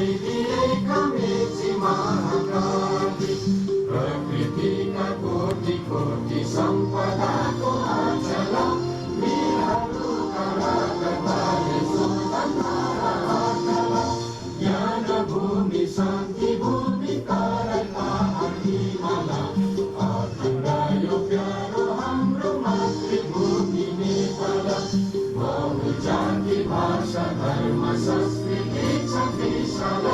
लगाइदिएका मेची महाकाली प्रकृतिका कोटि कोटि सम्पदाको अचल वीरहरूका रगतले स्वतन्त्र अचल ज्ञान भूमि शान्ति भूमि तराई पहाड हिमाल अधुरा यो प्यारो हाम्रो मातृभूमि नेपाल बहु जाति भाषा धर्म संस्कृति छ विशाल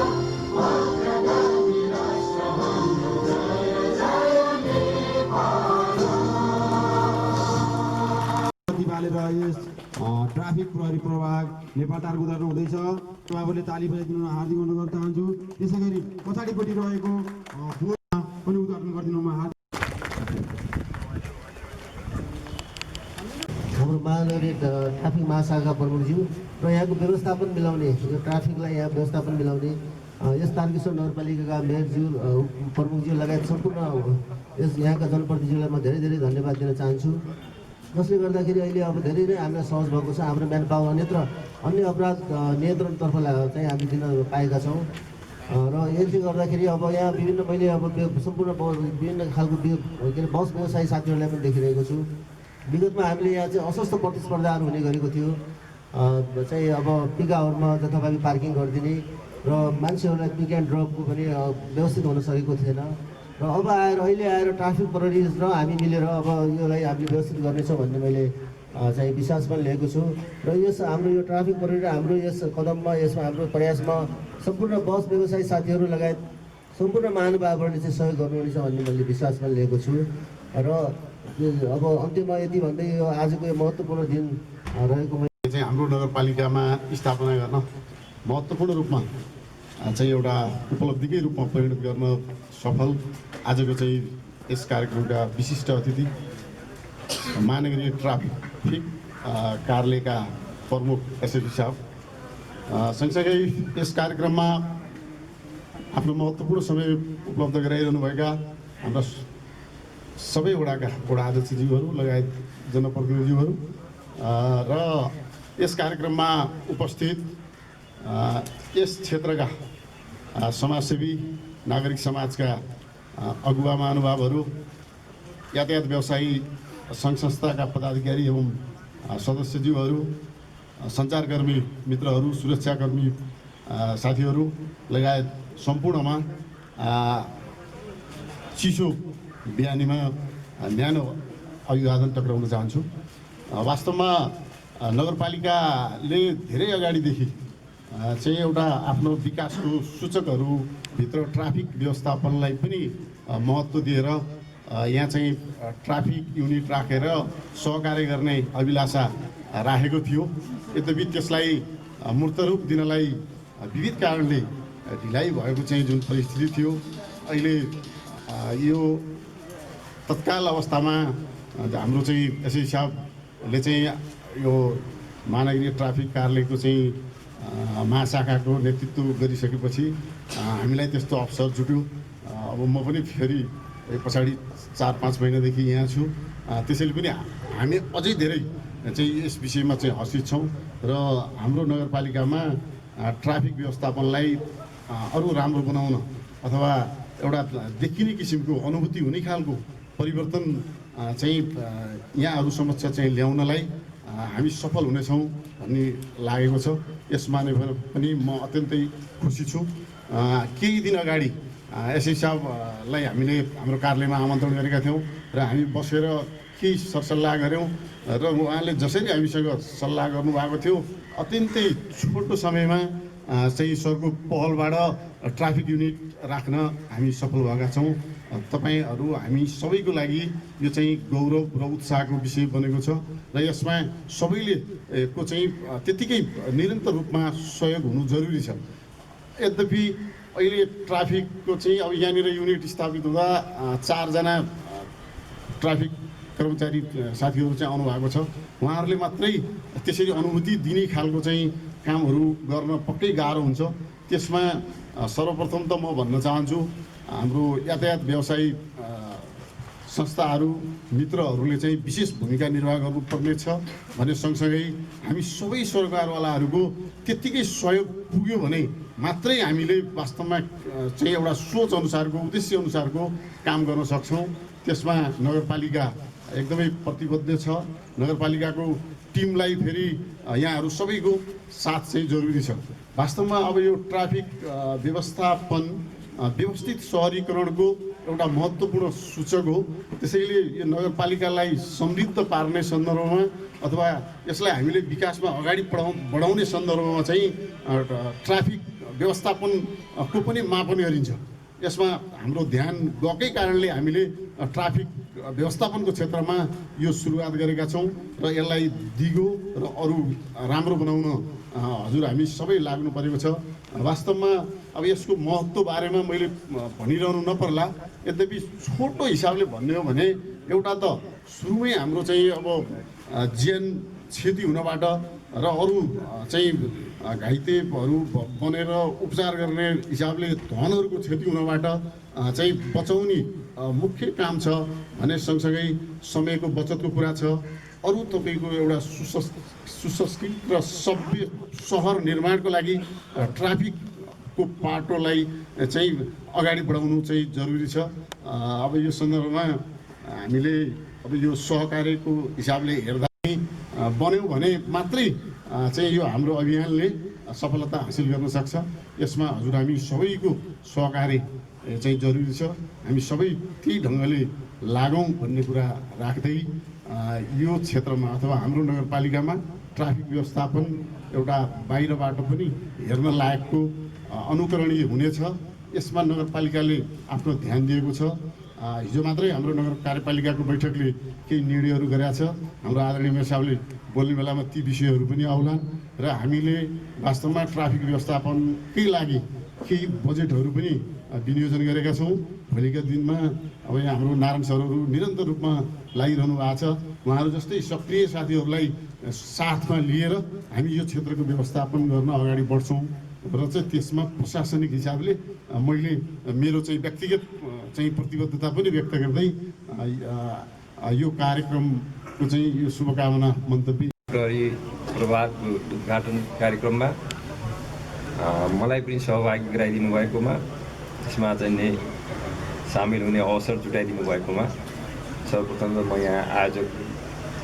अग्रगामी राष्ट्र हाम्रो जय जय नेपाल। ट्राफिक प्रहरी प्रभाग नेपाल टार गुजार्नु हुँदैछ। तपाईँहरूले ताली बजाइदिनु हार्दिक अनुरोध गर्न चाहन्छु। त्यसै गरी पछाडिपट्टि रहेको पनि उद्घाटन गरिदिनु हाम्रो महानगरीय ट्राफिक महाशाखा प्रमुखज्यू र यहाँको व्यवस्थापन मिलाउने यो ट्राफिकलाई यहाँ व्यवस्थापन मिलाउने यस तारकेश्वर नगरपालिकाका मेयरज्यू प्रमुखज्यू लगायत सम्पूर्ण यस यहाँका जनप्रतिनिधिलाई म धेरै धेरै धन्यवाद दिन चाहन्छु। जसले गर्दाखेरि अहिले अब धेरै नै हामीलाई सहज भएको छ। हाम्रो म्यान पावर अन्य अपराध नियन्त्रणतर्फ चाहिँ हामी दिन पाएका छौँ र यसले गर्दाखेरि अब यहाँ विभिन्न मैले अब सम्पूर्ण विभिन्न खालको के अरे बस व्यवसायी साथीहरूलाई पनि देखिरहेको छु। विगतमा हामीले यहाँ चाहिँ अस्वस्थ प्रतिस्पर्धाहरू हुने गरेको थियो चाहिँ अब पिक आवरमा जथाभावी पार्किङ गरिदिने र मान्छेहरूलाई पिक एन्ड ड्रपको पनि व्यवस्थित हुन सकेको थिएन र अब अहिले आएर ट्राफिक प्रहरी र हामी मिलेर अब यसलाई हामीले व्यवस्थित गर्नेछौँ भन्ने मैले चाहिँ विश्वास पनि लिएको छु र यस हाम्रो यो ट्राफिक प्रहरी र हाम्रो यस कदममा यसमा हाम्रो प्रयासमा सम्पूर्ण बस व्यवसायी साथीहरू लगायत सम्पूर्ण महानुभावहरूले चाहिँ सहयोग गर्नुहुनेछ भन्ने मैले विश्वास पनि लिएको छु र अब अन्त्यमा यति भन्दै यो आजको यो महत्त्वपूर्ण दिन रहेको चाहिँ हाम्रो नगरपालिकामा स्थापना गर्न महत्त्वपूर्ण रूपमा चाहिँ एउटा उपलब्धिकै रूपमा परिणत गर्न सफल आजको चाहिँ यस कार्यक्रमका विशिष्ट अतिथि महानगरीय ट्राफिक कार्यालयका प्रमुख एसएपी साहब सँगसँगै यस कार्यक्रममा आफ्नो महत्त्वपूर्ण समय उपलब्ध गराइरहनुभएका हाम्रा सबै वडाका वडा अध्यक्षज्यूहरू लगायत जनप्रतिनिधिहरू र यस कार्यक्रममा उपस्थित यस क्षेत्रका समाजसेवी नागरिक समाजका अगुवा महानुभावहरू यातायात व्यवसायी सङ्घ संस्थाका पदाधिकारी एवं सदस्यज्यूहरू सञ्चारकर्मी मित्रहरू सुरक्षाकर्मी साथीहरू लगायत सम्पूर्णमा चिसो बिहानीमा न्यानो अभिवादन टक्राउन चाहन्छु। वास्तवमा नगरपालिकाले धेरै अगाडिदेखि चाहिँ एउटा आफ्नो विकासको सूचकहरूभित्र ट्राफिक व्यवस्थापनलाई पनि महत्त्व दिएर यहाँ चाहिँ ट्राफिक युनिट राखेर सहकार्य गर्ने अभिलाषा राखेको थियो। यद्यपि त्यसलाई मूर्त रूप दिनलाई विविध कारणले ढिलाइ भएको चाहिँ जुन परिस्थिति थियो, अहिले यो तत्काल अवस्थामा हाम्रो चाहिँ एसएसपी साहबले चाहिँ यो महानगरीय ट्राफिक कार्यालयको चाहिँ महाशाखाको नेतृत्व गरिसकेपछि हामीलाई त्यस्तो अवसर जुट्यो। अब म पनि फेरि पछाडि 4-5 महिनादेखि यहाँ छु। त्यसैले पनि हामी अझै धेरै चाहिँ यस विषयमा चाहिँ हर्षित छौँ र हाम्रो नगरपालिकामा ट्राफिक व्यवस्थापनलाई अरू राम्रो बनाउन अथवा एउटा देखिने किसिमको अनुभूति हुने खालको परिवर्तन चाहिँ यहाँहरू समक्ष चाहिँ ल्याउनलाई हामी सफल हुनेछौँ भन्ने लागेको छ। यसमा नै पनि म अत्यन्तै खुसी छु। केही दिन अगाडि एसएसपी साहबलाई हामीले हाम्रो कार्यालयमा आमन्त्रण गरेका थियौँ र हामी बसेर केही सरसल्लाह गऱ्यौँ र उहाँले जसरी हामीसँग सल्लाह गर्नुभएको थियो अत्यन्तै छोटो समयमा चाहिँ सरको पहलबाट ट्राफिक युनिट राख्न हामी सफल भएका छौँ। तपाईँहरू हामी सबैको लागि यो चाहिँ गौरव र उत्साहको विषय बनेको छ र यसमा सबैले को चाहिँ त्यत्तिकै निरन्तर रूपमा सहयोग हुनु जरुरी छ। यद्यपि अहिले ट्राफिकको चाहिँ अब यहाँनिर युनिट स्थापित हुँदा 4 जना ट्राफिक कर्मचारी साथीहरू चाहिँ आउनुभएको छ। उहाँहरूले मात्रै त्यसरी अनुभूति दिने खालको चाहिँ कामहरू गर्न पक्कै गाह्रो हुन्छ। त्यसमा सर्वप्रथम त म भन्न चाहन्छु हाम्रो यातायात व्यवसायी संस्थाहरू मित्रहरूले चाहिँ विशेष भूमिका निर्वाह गर्नुपर्ने छ भने सँगसँगै हामी सबै सरकारवालाहरूको त्यत्तिकै सहयोग पुग्यो भने मात्रै हामीले वास्तवमा चाहिँ एउटा सोच अनुसारको उद्देश्य अनुसारको काम गर्न सक्छौँ। त्यसमा नगरपालिका एकदमै प्रतिबद्ध छ। नगरपालिकाको टिमलाई फेरि यहाँहरू सबैको साथ चाहिँ जरुरी छ। वास्तवमा अब यो ट्राफिक व्यवस्थापन व्यवस्थित सहरीकरणको एउटा महत्त्वपूर्ण सूचक हो। त्यसैले यो नगरपालिकालाई समृद्ध पार्ने सन्दर्भमा अथवा यसलाई हामीले विकासमा अगाडि बढाउने सन्दर्भमा चाहिँ ट्राफिक व्यवस्थापनको पनि मापन गरिन्छ। यसमा हाम्रो ध्यान गएकै कारणले हामीले ट्राफिक व्यवस्थापनको क्षेत्रमा यो सुरुवात गरेका छौँ र यसलाई दिगो र अरू राम्रो बनाउन हजुर हामी सबै लाग्नु परेको छ। वास्तवमा अब यसको महत्त्व बारेमा मैले भनिरहनु नपर्ला, यद्यपि छोटो हिसाबले भन्ने हो भने एउटा त सुरुमै हाम्रो चाहिँ अब ज्यान क्षति हुनबाट र अरू चाहिँ घाइतेहरू बनेर उपचार गर्ने हिसाबले धनहरूको क्षति हुनबाट चाहिँ बचाउने मुख्य काम छ भने सँगसँगै समयको बचतको कुरा छ। अरू तपाईँको एउटा सुसंस्कृत र सभ्य सहर निर्माणको लागि ट्राफिकको पाटोलाई चाहिँ अगाडि बढाउनु चाहिँ जरुरी छ। अब यो सन्दर्भमा हामीले अब यो सहकार्यको हिसाबले हेर्दा बन्यौँ भने मात्रै चाहिँ यो हाम्रो अभियानले सफलता हासिल गर्न सक्छ। यसमा हजुर हामी सबैको सहकार्य चाहिँ जरुरी छ। हामी सबै त्यही ढङ्गले लागौँ भन्ने कुरा राख्दै यो क्षेत्रमा अथवा हाम्रो नगरपालिकामा ट्राफिक व्यवस्थापन एउटा बाहिरबाट पनि हेर्न लायकको अनुकरणीय हुनेछ। यसमा नगरपालिकाले आफ्नो ध्यान दिएको छ। हिजो मात्रै हाम्रो नगर कार्यपालिकाको बैठकले केही निर्णयहरू गरेका छ। हाम्रो आदरणीय मेयर साहबले बोल्ने बेलामा ती विषयहरू पनि आउलान् र हामीले वास्तवमा ट्राफिक व्यवस्थापनकै लागि केही बजेटहरू पनि विनियोजन गरेका छौँ। भोलिका दिनमा अब यहाँ हाम्रो नारायण सरहरू निरन्तर रूपमा लागिरहनु भएको छ। उहाँहरू जस्तै सक्रिय साथीहरूलाई साथमा लिएर हामी यो क्षेत्रको व्यवस्थापन गर्न अगाडि बढ्छौँ र चाहिँ त्यसमा प्रशासनिक हिसाबले मैले मेरो चाहिँ व्यक्तिगत चाहिँ प्रतिबद्धता पनि व्यक्त गर्दै यो कार्यक्रमको चाहिँ यो शुभकामना मन्तव्य प्रहरी प्रभागको उद्घाटन कार्यक्रममा मलाई पनि सहभागी गराइदिनु भएकोमा, त्यसमा चाहिँ नि सामेल हुने अवसर जुटाइदिनु भएकोमा सर्वप्रथम त म यहाँ आयोजक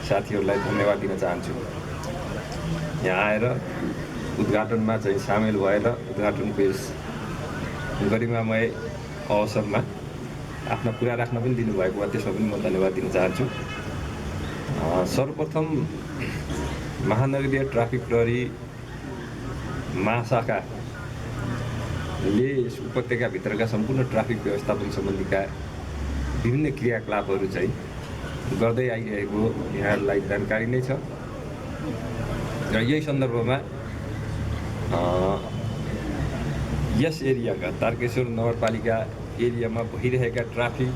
साथीहरूलाई धन्यवाद दिन चाहन्छु। यहाँ आएर उद्घाटनमा चाहिँ सामेल भएर उद्घाटनको यस गरिमामय अवसरमा आफ्ना कुरा राख्न पनि दिनुभएको भए त्यसमा पनि म धन्यवाद दिन चाहन्छु। सर्वप्रथम महानगरीय ट्राफिक प्रहरी महाशाखाले यस उपत्यकाभित्रका सम्पूर्ण ट्राफिक व्यवस्थापन सम्बन्धीका विभिन्न क्रियाकलापहरू चाहिँ गर्दै आइरहेको यहाँहरूलाई जानकारी नै छ र यही सन्दर्भमा यस एरियाका तारकेश्वर नगरपालिका एरियामा भइरहेका ट्राफिक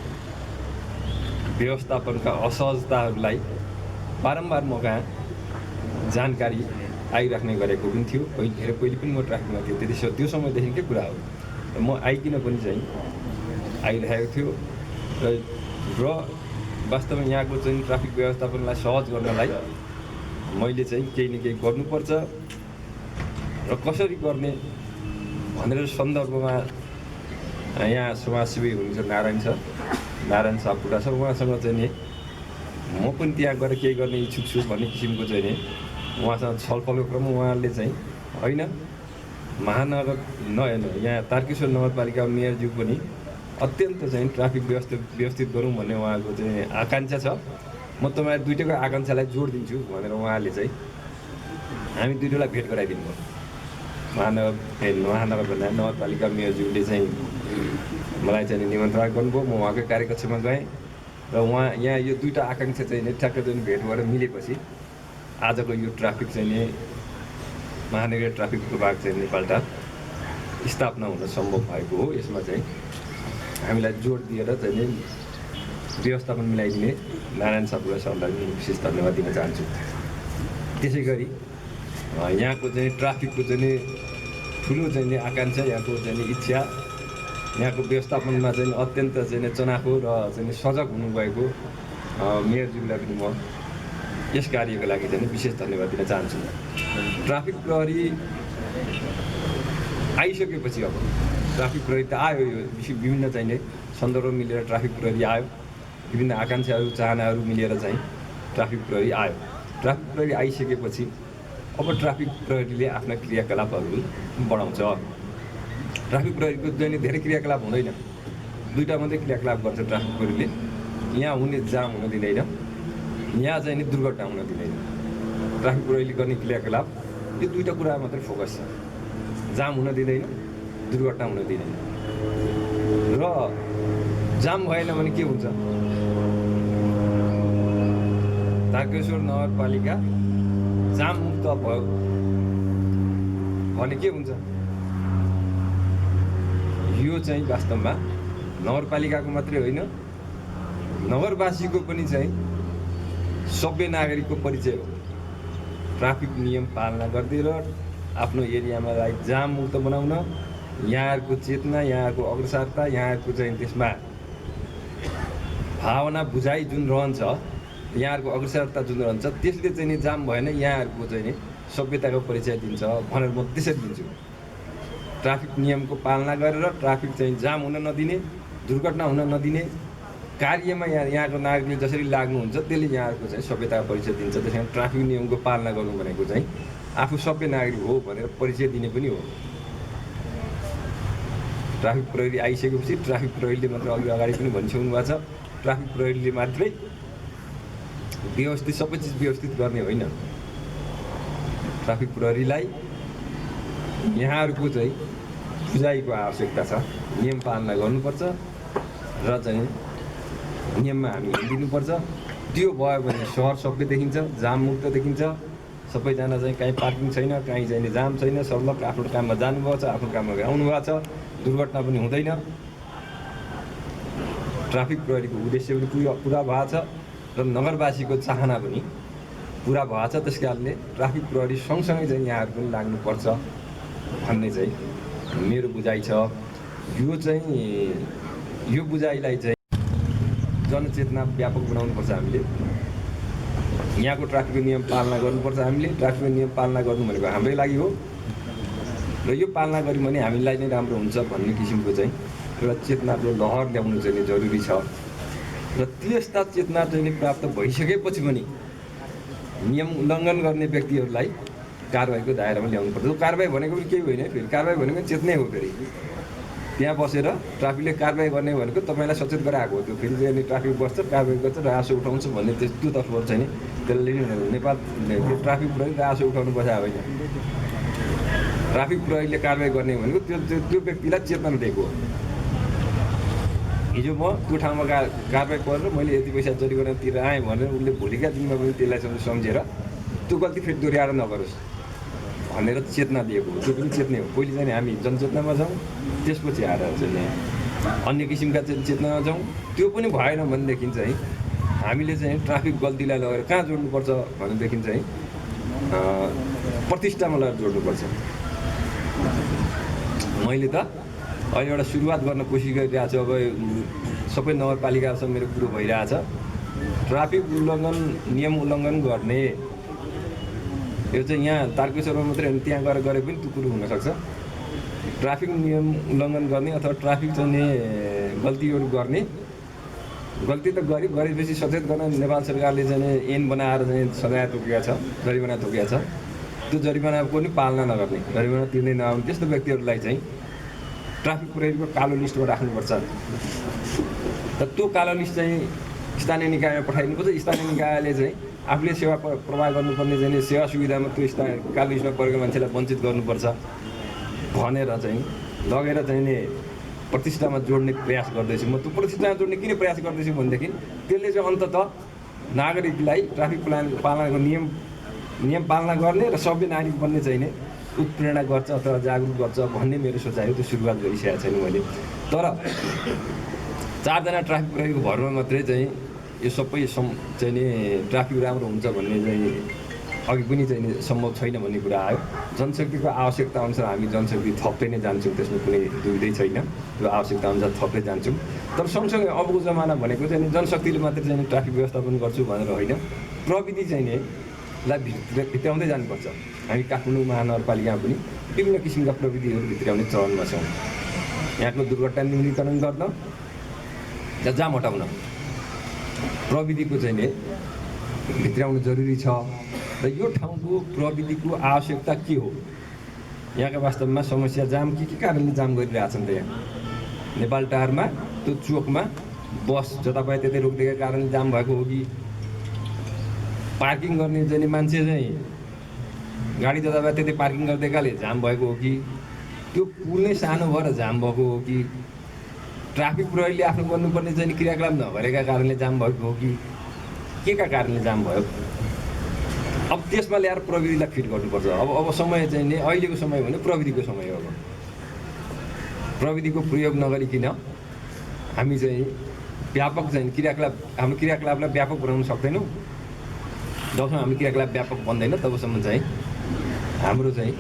व्यवस्थापनका असहजताहरूलाई बारम्बार म कहाँ जानकारी आइराख्ने गरेको पनि थियो। पहिले पनि म ट्राफिकमा थियो, त्यो समयदेखिकै कुरा हो र म आइकिन पनि चाहिँ आइरहेको थियो र वास्तवमा यहाँको चाहिँ ट्राफिक व्यवस्थापनलाई सहज गर्नलाई मैले चाहिँ केही न केही गर्नुपर्छ र कसरी गर्ने भनेर सन्दर्भमा यहाँ समाजसेवी हुनुहुन्छ नारायण सापकोटा छ। उहाँसँग चाहिँ नि म पनि त्यहाँ गएर केही गर्ने इच्छुक छु भन्ने किसिमको चाहिँ नि उहाँसँग छलफलको क्रममा उहाँले चाहिँ होइन महानगर यहाँ तारकेश्वर नगरपालिका मेयरज्यू पनि अत्यन्त चाहिँ ट्राफिक व्यवस्थित गरौँ भन्ने उहाँको चाहिँ आकाङ्क्षा छ। म तपाईँहरू दुइटैको आकाङ्क्षालाई जोड दिन्छु भनेर उहाँले चाहिँ हामी दुइटैलाई भेट गराइदिनु भयो। महानगरभन्दा नगरपालिका मेयरज्यूले चाहिँ मलाई चाहिँ निमन्त्रणा गर्नुभयो। म उहाँकै कार्यकक्षमा गएँ र उहाँ यहाँ यो दुईवटा आकाङ्क्षा चाहिँ ठ्याक्कै चाहिँ भेट भएर मिलेपछि आजको यो ट्राफिक चाहिँ नि महानगरीय ट्राफिक विभाग चाहिँ नेपालटा स्थापना हुन सम्भव भएको हो। यसमा चाहिँ हामीलाई जोड दिएर चाहिँ नि व्यवस्थापन मिलाइदिने नारायण सापकोटा सरलाई पनि विशेष धन्यवाद दिन चाहन्छु। त्यसै गरी यहाँको चाहिँ ट्राफिकको चाहिँ नि ठुलो चाहिँ नि आकाङ्क्षा, यहाँको चाहिँ नि इच्छा, यहाँको व्यवस्थापनमा चाहिँ अत्यन्त चाहिँ चनाखो र चाहिँ सजग हुनुभएको मेयरज्यूलाई पनि म यस कार्यको लागि चाहिँ विशेष धन्यवाद दिन चाहन्छु। ट्राफिक प्रहरी आइसकेपछि अब ट्राफिक प्रहरी त आयो, यो विभिन्न चाहिने सन्दर्भ मिलेर ट्राफिक प्रहरी आयो, विभिन्न आकाङ्क्षाहरू चाहनाहरू मिलेर चाहिँ ट्राफिक प्रहरी आयो। ट्राफिक प्रहरी आइसकेपछि अब ट्राफिक प्रहरीले आफ्ना क्रियाकलापहरू बढाउँछ। ट्राफिक प्रहरीको चाहिँ धेरै क्रियाकलाप हुँदैन, 2टा मात्रै क्रियाकलाप गर्छ ट्राफिक प्रहरीले। यहाँ हुने जाम हुन दिँदैन, यहाँ चाहिँ नि दुर्घटना हुन दिँदैन। ट्राफिक प्रहरीले गर्ने क्रियाकलाप यो 2टा कुरा मात्रै फोकस छ, जाम हुन दिँदैन, दुर्घटना हुन दिँदैन। र जाम भएन भने के हुन्छ? तारकेश्वर नगरपालिका जाम मुक्त भयो भने के हुन्छ? यो चाहिँ वास्तवमा नगरपालिकाको मात्रै होइन, नगरवासीको पनि चाहिँ सभ्य नागरिकको परिचय हो। ट्राफिक नियम पालना गरिदिएर आफ्नो एरियामा जाम मुक्त बनाउन यहाँहरूको चेतना, यहाँहरूको अग्रसरता, यहाँहरूको चाहिँ त्यसमा भावना बुझाइ जुन रहन्छ, यहाँहरूको अग्रसरता जुन रहन्छ, त्यसले चाहिँ नि जाम भएन यहाँहरूको चाहिँ नि सभ्यताको परिचय दिन्छ भनेर म त्यसरी दिन्छु। ट्राफिक नियमको पालना गरेर ट्राफिक चाहिँ जाम हुन नदिने, दुर्घटना हुन नदिने कार्यमा यहाँको नागरिकले जसरी लाग्नुहुन्छ त्यसले यहाँहरूको चाहिँ सभ्यताको परिचय दिन्छ। त्यस कारण ट्राफिक नियमको पालना गर्नु भनेको चाहिँ आफू सभ्य नागरिक हो भनेर परिचय दिने पनि हो। ट्राफिक प्रहरी आइसकेपछि ट्राफिक प्रहरीले मात्र अगाडि पनि भनिसक्नु भएको छ, ट्राफिक प्रहरीले मात्रै व्यवस्थित सबै चिज व्यवस्थित गर्ने होइन। ट्राफिक प्रहरीलाई यहाँहरूको चाहिँ बुझाइको आवश्यकता छ, नियम पालना गर्नुपर्छ र चाहिँ नियममा हामी हिँडिदिनुपर्छ। त्यो भयो भने सहर सबै देखिन्छ, जाम मुक्त देखिन्छ, सबैजना चाहिँ कहीँ पार्किङ छैन, कहीँ चाहिँ जाम छैन, सर्लक आफ्नो काममा जानुभएको छ, आफ्नो काममा आउनुभएको छ, दुर्घटना पनि हुँदैन। ट्राफिक प्रहरीको उद्देश्य पनि पुरा भएको छ र नगरवासीको चाहना पनि पुरा भएको छ। त्यस कारणले ट्राफिक प्रहरी सँगसँगै चाहिँ यहाँहरू पनि लाग्नुपर्छ भन्ने चाहिँ मेरो बुझाइ छ। यो बुझाइलाई चाहिँ जनचेतना व्यापक बनाउनुपर्छ हामीले। यहाँको ट्राफिक नियम पालना गर्नुपर्छ हामीले। ट्राफिक नियम पालना गर्नु भनेको हाम्रै लागि हो र यो पालना गऱ्यौँ भने हामीलाई नै राम्रो हुन्छ भन्ने किसिमको चाहिँ एउटा चेतनाको लहर ल्याउनु चाहिँ जरुरी छ। र त्यस्ता चेतना चाहिँ प्राप्त भइसकेपछि पनि नियम उल्लङ्घन गर्ने व्यक्तिहरूलाई कारबाहीको दायरामा ल्याउनुपर्छ। त्यो कारबाही भनेको पनि केही होइन, फेरि कारबाही भनेको चेतनै हो। फेरि त्यहाँ बसेर ट्राफिकले कारबाही गर्ने भनेको तपाईँलाई सचेत गराएको हो। त्यो फेरि चाहिँ ट्राफिक बस्छ, कारबाही गर्छ, रासो उठाउँछ भन्ने त्यो तर्फबाट चाहिँ त्यसले नेपाल ट्राफिक प्रहरी रासो उठाउनु बसाएको होइन। ट्राफिक प्रहरीले कारबाही गर्ने भनेको त्यो व्यक्तिलाई चेतना दिएको हो। हिजो म त्यो ठाउँमा कारबाही परेर मैले यति पैसा जरिवाना तिरेर आएँ भनेर उसले भोलिका दिनमा पनि त्यसलाई सम्झेर त्यो गल्ती फेरि दोहोऱ्याएर नगरोस् भनेर चेतना दिएको हो। त्यो पनि चेतनै हो। पहिले चाहिँ हामी जनचेतनामा जाउँ, त्यसपछि आएर चाहिँ अन्य किसिमका चाहिँ चेतनामा जाउँ। त्यो पनि भएन भनेदेखि चाहिँ हामीले चाहिँ ट्राफिक गल्तीलाई लगेर कहाँ जोड्नुपर्छ भनेदेखि चाहिँ प्रतिष्ठामा लगेर जोड्नुपर्छ। मैले त अहिले एउटा सुरुवात गर्न कोसिस गरिरहेको छु। अब सबै नगरपालिकासँग मेरो कुरो भइरहेछ। ट्राफिक उल्लङ्घन नियम उल्लङ्घन गर्ने यो चाहिँ यहाँ तारकेश्वरमा मात्रै होइन, त्यहाँ गरे पनि त्यो कुरो हुनसक्छ। ट्राफिक नियम उल्लङ्घन गर्ने अथवा ट्राफिक चाहिँ गल्तीहरू गर्ने, गल्ती त गरेपछि सचेत गर्न नेपाल सरकारले चाहिँ ऐन बनाएर चाहिँ सजाय तोकेको छ, जरिवाना तोकेको छ। त्यो जरिवानाको पनि पालना नगर्ने, जरिवाना तिर्दै नआउने त्यस्तो व्यक्तिहरूलाई चाहिँ ट्राफिक प्रहरीको कालो लिस्टमा राख्नुपर्छ। र त्यो कालो लिस्ट चाहिँ स्थानीय निकायमा पठाइदिनुपर्छ। स्थानीय निकायले चाहिँ आफूले सेवा प्रवाह गर्नुपर्ने चाहिँ सेवा सुविधामा त्यो कालो लिस्टमा परेको मान्छेलाई वञ्चित गर्नुपर्छ भनेर चाहिँ लगेर चाहिँ नि प्रतिष्ठामा जोड्ने प्रयास गर्दैछु। म त्यो प्रतिष्ठामा जोड्ने किन प्रयास गर्दैछु भनेदेखि त्यसले चाहिँ अन्ततः नागरिकलाई ट्राफिक पालनाको नियम पालना गर्ने र सभ्य नागरिक बन्ने चाहिँ नि उत्प्रेरणा गर्छ अथवा जागरुक गर्छ भन्ने मेरो सोचाइ हो। त्यो सुरुवात गरिसकेको छैन मैले। तर 4 जना ट्राफिक प्रहरीको भरमा मात्रै चाहिँ यो सबै चाहिँ नि ट्राफिक राम्रो हुन्छ भन्ने चाहिँ अघि पनि चाहिँ सम्भव छैन भन्ने कुरा आयो। जनशक्तिको आवश्यकता अनुसार हामी जनशक्ति थप्दै नै जान्छौँ, त्यसमा कुनै दुविधै छैन। त्यो आवश्यकता अनुसार थप्दै जान्छौँ। तर सँगसँगै अबको जमाना भनेको चाहिँ जनशक्तिले मात्रै चाहिँ ट्राफिक व्यवस्थापन गर्छु भनेर होइन, प्रविधि चाहिँ नि भित्राउँदै जानुपर्छ। हामी काठमाडौँ महानगरपालिकामा पनि विभिन्न किसिमका प्रविधिहरू भित्राउने चरणमा छौँ। यहाँको दुर्घटना न्यूनीकरण गर्न र जाम हटाउन प्रविधिको चाहिँ नि भित्राउनु जरुरी छ। र यो ठाउँको प्रविधिको आवश्यकता के हो, यहाँका वास्तवमा समस्या जाम के कारणले जाम गरिरहेछन् त। यहाँ नेपाल टारमा त्यो चोकमा बस जतापाए त्यतै रोकिदिएका कारणले जाम भएको हो कि पार्किङ गर्ने चाहिँ मान्छे चाहिँ गाडी जतापाए त्यतै पार्किङ गरिदिएकाले जाम भएको हो कि त्यो पुल नै सानो भएर जाम भएको हो कि ट्राफिक प्रहरीले आफ्नो गर्नुपर्ने चाहिँ क्रियाकलाप नगरेका कारणले जाम भएको हो कि के का कारणले जाम भयो। अब त्यसमा ल्याएर प्रविधिलाई फिट गर्नुपर्छ। अब समय चाहिँ नि अहिलेको समय भने प्रविधिको समय हो। अब प्रविधिको प्रयोग नगरिकन हामी चाहिँ व्यापक चाहिँ क्रियाकलाप हाम्रो क्रियाकलापलाई व्यापक बनाउन सक्दैनौँ। जबसम्म हाम्रो क्रियाकलाप व्यापक बन्दैन तबसम्म चाहिँ हाम्रो चाहिँ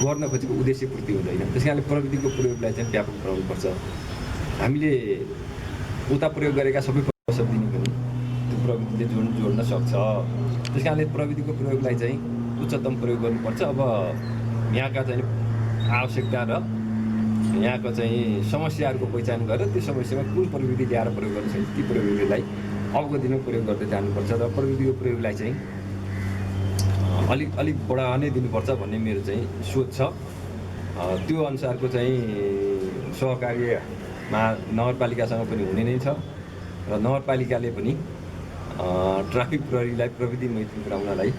गर्न खोजेको उद्देश्य पूर्ति हुँदैन। त्यस कारणले प्रविधिको प्रयोगलाई चाहिँ व्यापक बनाउनुपर्छ। हामीले उता प्रयोग गरेका सबै अवसर दिने पनि त्यो प्रविधिले जोड्न सक्छ। त्यस कारणले प्रविधिको प्रयोगलाई चाहिँ उच्चतम प्रयोग गर्नुपर्छ। अब यहाँका चाहिँ आवश्यकता र यहाँको चाहिँ समस्याहरूको पहिचान गरेर त्यो समस्यामा कुन प्रविधि ल्याएर प्रयोग गर्नु छ ती प्रविधिलाई अवगतिमा प्रयोग गर्दै जानुपर्छ। र प्रविधिको प्रयोगलाई चाहिँ अलिक बढावा नै दिनुपर्छ भन्ने मेरो चाहिँ सोच छ। त्यो अनुसारको चाहिँ सहकार्यमा नगरपालिकासँग पनि हुने नै छ र नगरपालिकाले पनि ट्राफिक प्रहरीलाई प्रविधि मैत्री गराउनलाई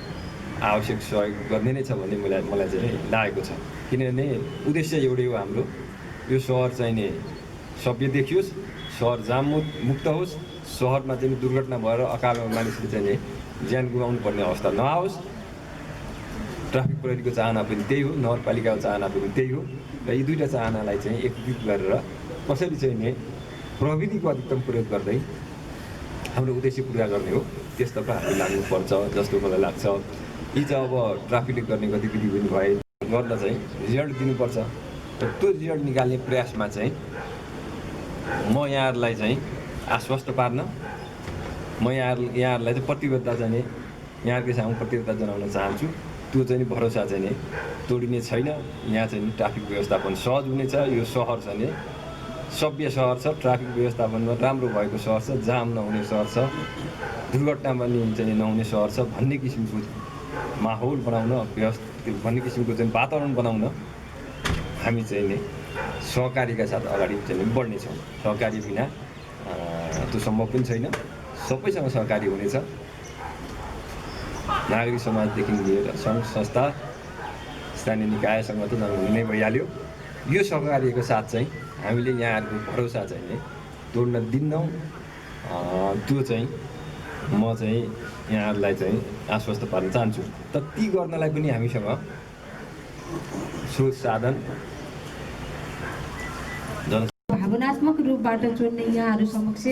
आवश्यक सहयोग गर्ने नै छ भन्ने मलाई चाहिँ लागेको छ। किनभने उद्देश्य एउटै हो हाम्रो, यो सहर चाहिँ नि सभ्य देखियोस्, सहर जाम मुक्त होस्, सहरमा चाहिँ दुर्घटना भएर अकालमा मानिसले चाहिँ नि ज्यान गुमाउनु पर्ने अवस्था नआओस्। ट्राफिक प्रहरीको चाहना पनि त्यही हो, नगरपालिकाको चाहना पनि त्यही हो। र यी दुईवटा चाहनालाई चाहिँ एकीकृत गरेर कसरी चाहिँ नि प्रविधिको अधिकतम प्रयोग गर्दै हाम्रो उद्देश्य पुरा गर्ने हो त्यसतर्फ हामी लाग्नुपर्छ जस्तो मलाई लाग्छ। यी चाहिँ अब ट्राफिकले गर्ने गतिविधि पनि भए गर्न चाहिँ रिजल्ट दिनुपर्छ। र त्यो रिजल्ट निकाल्ने प्रयासमा चाहिँ म यहाँहरूलाई चाहिँ आश्वस्त पार्न, म यहाँहरूलाई चाहिँ प्रतिबद्धता चाहिँ नि यहाँकै सामु प्रतिबद्धता जनाउन चाहन्छु। त्यो चाहिँ भरोसा चाहिँ नि तोडिने छैन। यहाँ चाहिँ ट्राफिक व्यवस्थापन सहज हुनेछ। यो सहर चाहिँ नि सभ्य सहर छ, ट्राफिक व्यवस्थापनमा राम्रो भएको सहर छ, जाम नहुने सहर छ, दुर्घटना पनि चाहिँ नहुने सहर छ भन्ने किसिमको माहौल बनाउन भन्ने किसिमको चाहिँ वातावरण बनाउन हामी चाहिँ नि सहकारीका साथ अगाडि चाहिँ बढ्नेछौँ। सहकारी बिना त्यो सम्भव पनि छैन। सबैसँग सहकारी हुनेछ। नागरिक समाजदेखि लिएर सङ्घ संस्था स्थानीय निकायसँग त हुने नै भइहाल्यो। यो सहकार्यको साथ चाहिँ हामीले यहाँहरूको भरोसा चाहिँ तोड्न दिन्नौँ। त्यो चाहिँ म चाहिँ यहाँहरूलाई चाहिँ आश्वस्त पार्न चाहन्छु। त ती गर्नलाई पनि हामीसँग स्रोत साधन भावनात्मक रूपबाट जोड्ने यहाँहरू समक्ष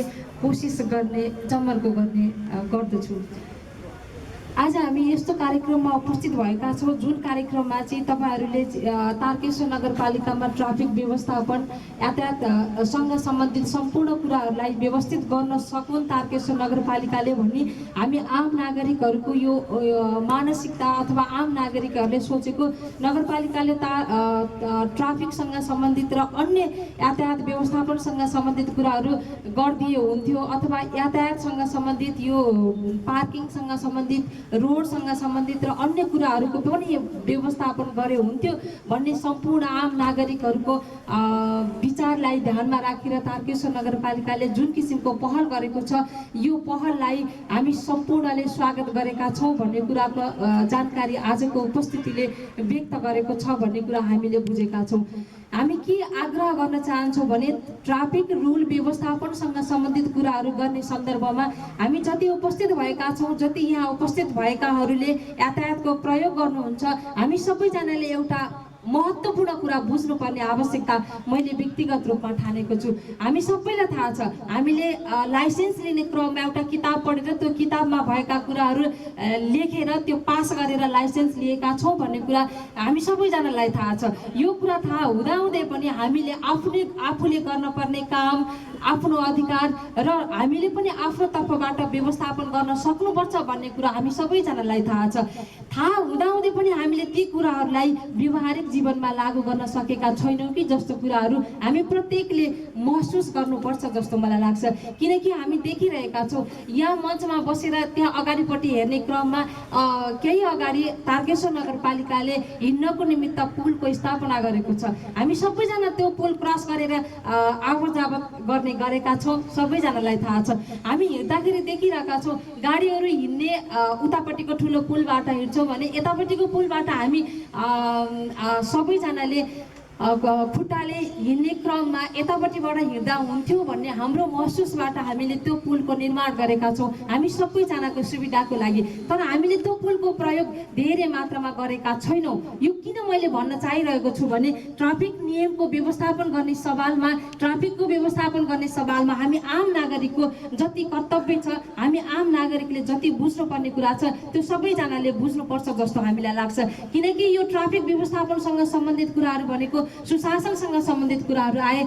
कोसिस गर्ने जमर्को गर्ने गर्दछु। आज हामी यस्तो कार्यक्रममा उपस्थित भएका छौँ जुन कार्यक्रममा चाहिँ तपाईँहरूले तारकेश्वर नगरपालिकामा ट्राफिक व्यवस्थापन यातायातसँग सम्बन्धित सम्पूर्ण कुराहरूलाई व्यवस्थित गर्न सकुन् तारकेश्वर नगरपालिकाले भन्ने हामी आम नागरिकहरूको यो मानसिकता अथवा आम नागरिकहरूले सोचेको नगरपालिकाले ट्राफिकसँग सम्बन्धित र अन्य यातायात व्यवस्थापनसँग सम्बन्धित कुराहरू गरिदिए हुन्थ्यो अथवा यातायातसँग सम्बन्धित यो पार्किङसँग सम्बन्धित रोडसँग सम्बन्धित र अन्य कुराहरूको पनि व्यवस्थापन गरे हुन्थ्यो भन्ने सम्पूर्ण आम नागरिकहरूको विचारलाई ध्यानमा राखेर तारकेश्वर नगरपालिकाले जुन किसिमको पहल गरेको छ यो पहललाई हामी सम्पूर्णले स्वागत गरेका छौँ भन्ने कुराको जानकारी आजको उपस्थितिले व्यक्त गरेको छ भन्ने कुरा हामीले बुझेका छौँ। हामी के आग्रह गर्न चाहन्छौँ भने ट्राफिक रुल व्यवस्थापनसँग सम्बन्धित कुराहरू गर्ने सन्दर्भमा हामी जति उपस्थित भएका छौँ, जति यहाँ उपस्थित भएकाहरूले यातायातको प्रयोग गर्नुहुन्छ, हामी सबैजनाले एउटा महत्त्वपूर्ण कुरा बुझ्नुपर्ने आवश्यकता मैले व्यक्तिगत रूपमा ठानेको छु। हामी सबैलाई थाहा छ, हामीले लाइसेन्स लिने क्रममा एउटा किताब पढेर त्यो किताबमा भएका कुराहरू लेखेर त्यो पास गरेर लाइसेन्स लिएका छौँ भन्ने कुरा हामी सबैजनालाई थाहा छ। यो कुरा थाहा हुँदाहुँदै पनि हामीले आफूले गर्नुपर्ने काम, आफ्नो अधिकार र हामीले पनि आफ्नो तर्फबाट व्यवस्थापन गर्न सक्नुपर्छ भन्ने कुरा हामी सबैजनालाई थाहा छ। थाहा हुँदाहुँदै पनि हामीले ती कुराहरूलाई व्यावहारिक जीवनमा लागू गर्न सकेका छैनौँ कि जस्तो कुराहरू हामी प्रत्येकले महसुस गर्नुपर्छ जस्तो मलाई लाग्छ। किनकि हामी देखिरहेका छौँ, यहाँ मञ्चमा बसेर त्यहाँ अगाडिपट्टि हेर्ने क्रममा केही अगाडि तारकेश्वर नगरपालिकाले हिँड्नको निमित्त पुलको स्थापना गरेको छ। हामी सबैजना त्यो पुल क्रस गरेर आवत जावत गरेका छौँ, सबैजनालाई थाहा छ। हामी हिँड्दाखेरि देखिरहेका छौँ, गाडीहरू हिँड्ने उतापट्टिको ठुलो पुलबाट हिँड्छौँ भने यतापट्टिको पुलबाट हामी सबैजनाले खुट्टाले हिँड्ने क्रममा यतापट्टिबाट हिँड्दा हुन्थ्यो भन्ने हाम्रो महसुसबाट हामीले त्यो पुलको निर्माण गरेका छौँ, हामी सबैजनाको सुविधाको लागि। तर हामीले त्यो पुलको प्रयोग धेरै मात्रामा गरेका छैनौँ। यो किन मैले भन्न चाहिरहेको छु भने ट्राफिक नियमको व्यवस्थापन गर्ने सवालमा, ट्राफिकको व्यवस्थापन गर्ने सवालमा हामी आम नागरिकको जति कर्तव्य छ, हामी आम नागरिकले जति बुझ्नुपर्ने कुरा छ त्यो सबैजनाले बुझ्नुपर्छ जस्तो हामीलाई लाग्छ। किनकि यो ट्राफिक व्यवस्थापनसँग सम्बन्धित कुराहरू भनेको सुशासनसँग सम्बन्धित कुराहरू आए।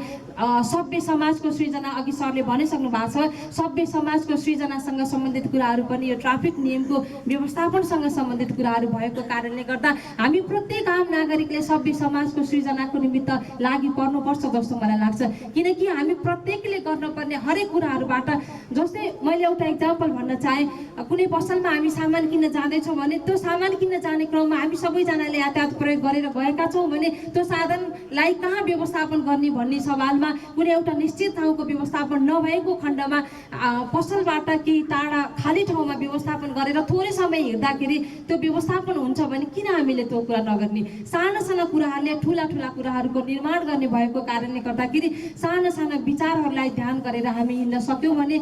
सभ्य समाजको सृजना, अघि सरले भनिसक्नु भएको छ, सभ्य समाजको सृजनासँग सम्बन्धित कुराहरू पनि यो ट्राफिक नियमको व्यवस्थापनसँग सम्बन्धित कुराहरू भएको कारणले गर्दा हामी प्रत्येक आम नागरिकले सभ्य समाजको सृजनाको निमित्त लागि पर्नुपर्छ जस्तो मलाई लाग्छ। किनकि हामी प्रत्येकले गर्नुपर्ने हरेक कुराहरूबाट, जस्तै मैले एउटा इक्जाम्पल भन्न चाहेँ, कुनै पसलमा हामी सामान किन्न जाँदैछौँ भने त्यो सामान किन्न जाने क्रममा हामी सबैजनाले यातायात प्रयोग गरेर गएका छौँ भने त्यो साधनलाई कहाँ व्यवस्थापन गर्ने भन्ने सवालमा कुनै एउटा निश्चित ठाउँको व्यवस्थापन नभएको खण्डमा पसलबाट केही टाढा खाली ठाउँमा व्यवस्थापन गरेर थोरै समय हिँड्दाखेरि त्यो व्यवस्थापन हुन्छ भने किन हामीले त्यो कुरा नगर्ने? साना साना कुराहरूले ठुला ठुला कुराहरूको निर्माण गर्ने भएको कारणले गर्दाखेरि साना साना विचारहरूलाई ध्यान गरेर हामी हिँड्न सक्यौँ भने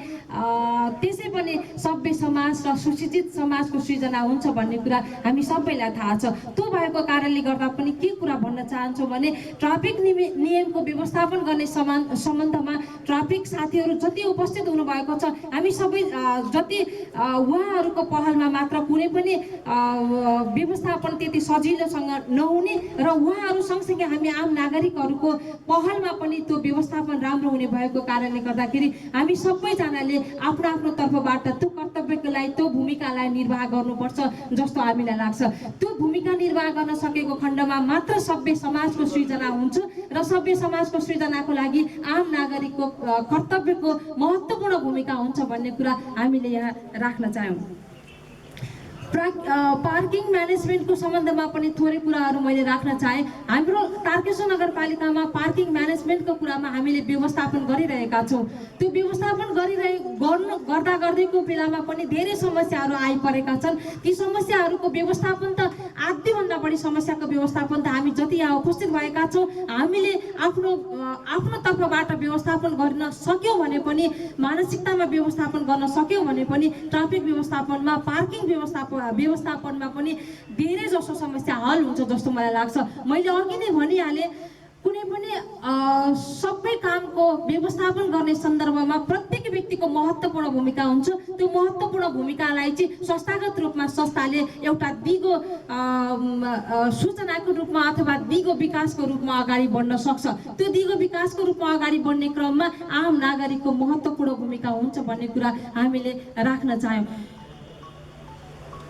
त्यसै पनि सभ्य समाज र सुशिक्षित समाजको सृजना हुन्छ भन्ने कुरा हामी सबैलाई थाहा छ। त्यो भएको कारणले गर्दा पनि के कुरा भन्न चाहन्छु भने ट्राफिक नियमको व्यवस्थापन गर्ने सम्बन्धमा ट्राफिक साथीहरू जति उपस्थित हुनुभएको छ, हामी सबै जति उहाँहरूको पहलमा मात्र कुनै पनि व्यवस्थापन त्यति सजिलोसँग नहुने र उहाँहरू सँगसँगै हामी आम नागरिकहरूको पहलमा पनि त्यो व्यवस्थापन राम्रो हुने भएको कारणले गर्दाखेरि हामी सबैजनाले आफ्नो आफ्नो तर्फबाट त्यो कर्तव्यको लागि, त्यो भूमिकालाई निर्वाह गर्नुपर्छ जस्तो हामीलाई लाग्छ। त्यो भूमिका निर्वाह गर्न सकेको खण्डमा मात्र सभ्य समाजको सृजना हुन्छ र सभ्य समाजको सृजनाको लागि आम नागरिकको कर्तव्यको महत्त्वपूर्ण भूमिका हुन्छ भन्ने कुरा हामीले यहाँ राख्न चाह्यौँ। पार्किङ म्यानेजमेन्टको सम्बन्धमा पनि थोरै कुराहरू मैले राख्न चाहेँ। हाम्रो तारकेश्वर नगरपालिकामा पार्किङ म्यानेजमेन्टको कुरामा हामीले व्यवस्थापन गरिरहेका छौँ। त्यो व्यवस्थापन गर्दा गर्दैको बेलामा पनि धेरै समस्याहरू आइपरेका छन्। ती समस्याहरूको व्यवस्थापन त आधीभन्दा बढी समस्याको व्यवस्थापन त हामी जति यहाँ उपस्थित भएका छौँ हामीले आफ्नो तर्फबाट व्यवस्थापन गर्न सक्यौँ भने पनि, मानसिकतामा व्यवस्थापन गर्न सक्यौँ भने पनि ट्राफिक व्यवस्थापनमा, पार्किङ व्यवस्थापनमा पनि धेरै जसो समस्या हल हुन्छ जस्तो मलाई लाग्छ। मैले अघि नै भनिहालेँ, कुनै पनि सबै कामको व्यवस्थापन गर्ने सन्दर्भमा प्रत्येक व्यक्तिको महत्त्वपूर्ण भूमिका हुन्छ। त्यो महत्त्वपूर्ण भूमिकालाई चाहिँ संस्थागत रूपमा संस्थाले एउटा दिगो सूचनाको रूपमा अथवा दिगो विकासको रूपमा अगाडि बढ्न सक्छ। त्यो दिगो विकासको रूपमा अगाडि बढ्ने क्रममा आम नागरिकको महत्त्वपूर्ण भूमिका हुन्छ भन्ने कुरा हामीले राख्न चाह्यौँ।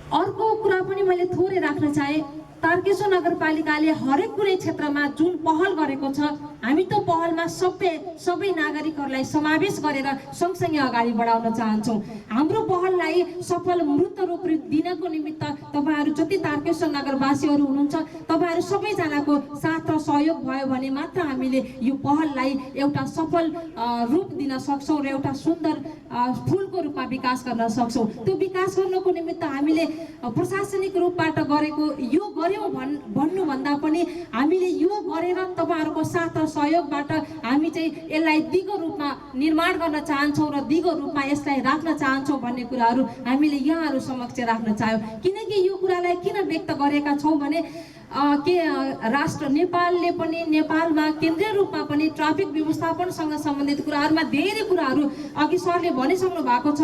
अर्को कुरा पनि मैले थोरै राख्न चाहेँ, तारकेश्वर नगरपालिकाले हरेक कुनै क्षेत्रमा जुन पहल गरेको छ, हामी त्यो पहलमा सबै नागरिकहरूलाई समावेश गरेर सँगसँगै अगाडि बढाउन चाहन्छौँ। हाम्रो पहललाई सफल मूर्त रूप दिनको निमित्त तपाईँहरू जति तारकेश्वर नगरवासीहरू हुनुहुन्छ, तपाईँहरू सबैजनाको साथ र सहयोग भयो भने मात्र हामीले यो पहललाई एउटा सफल रूप दिन सक्छौँ र एउटा सुन्दर फुलको रूपमा विकास गर्न सक्छौँ। त्यो विकास गर्नको निमित्त हामीले प्रशासनिक रूपबाट गरेको यो गर्यौँ भन्नुभन्दा पनि हामीले यो गरेर तपाईँहरूको साथ र सहयोगबाट हामी चाहिँ यसलाई दिगो रूपमा निर्माण गर्न चाहन्छौँ र दिगो रूपमा यसलाई राख्न चाहन्छौँ भन्ने कुराहरू हामीले यहाँहरू समक्ष राख्न चाह्यौँ। किनकि यो कुरालाई किन व्यक्त गरेका छौँ भने के राष्ट्र नेपालले पनि नेपालमा केन्द्रीय रूपमा पनि ट्राफिक व्यवस्थापनसँग सम्बन्धित कुराहरूमा धेरै कुराहरू अघि सरले भनिसक्नु भएको छ।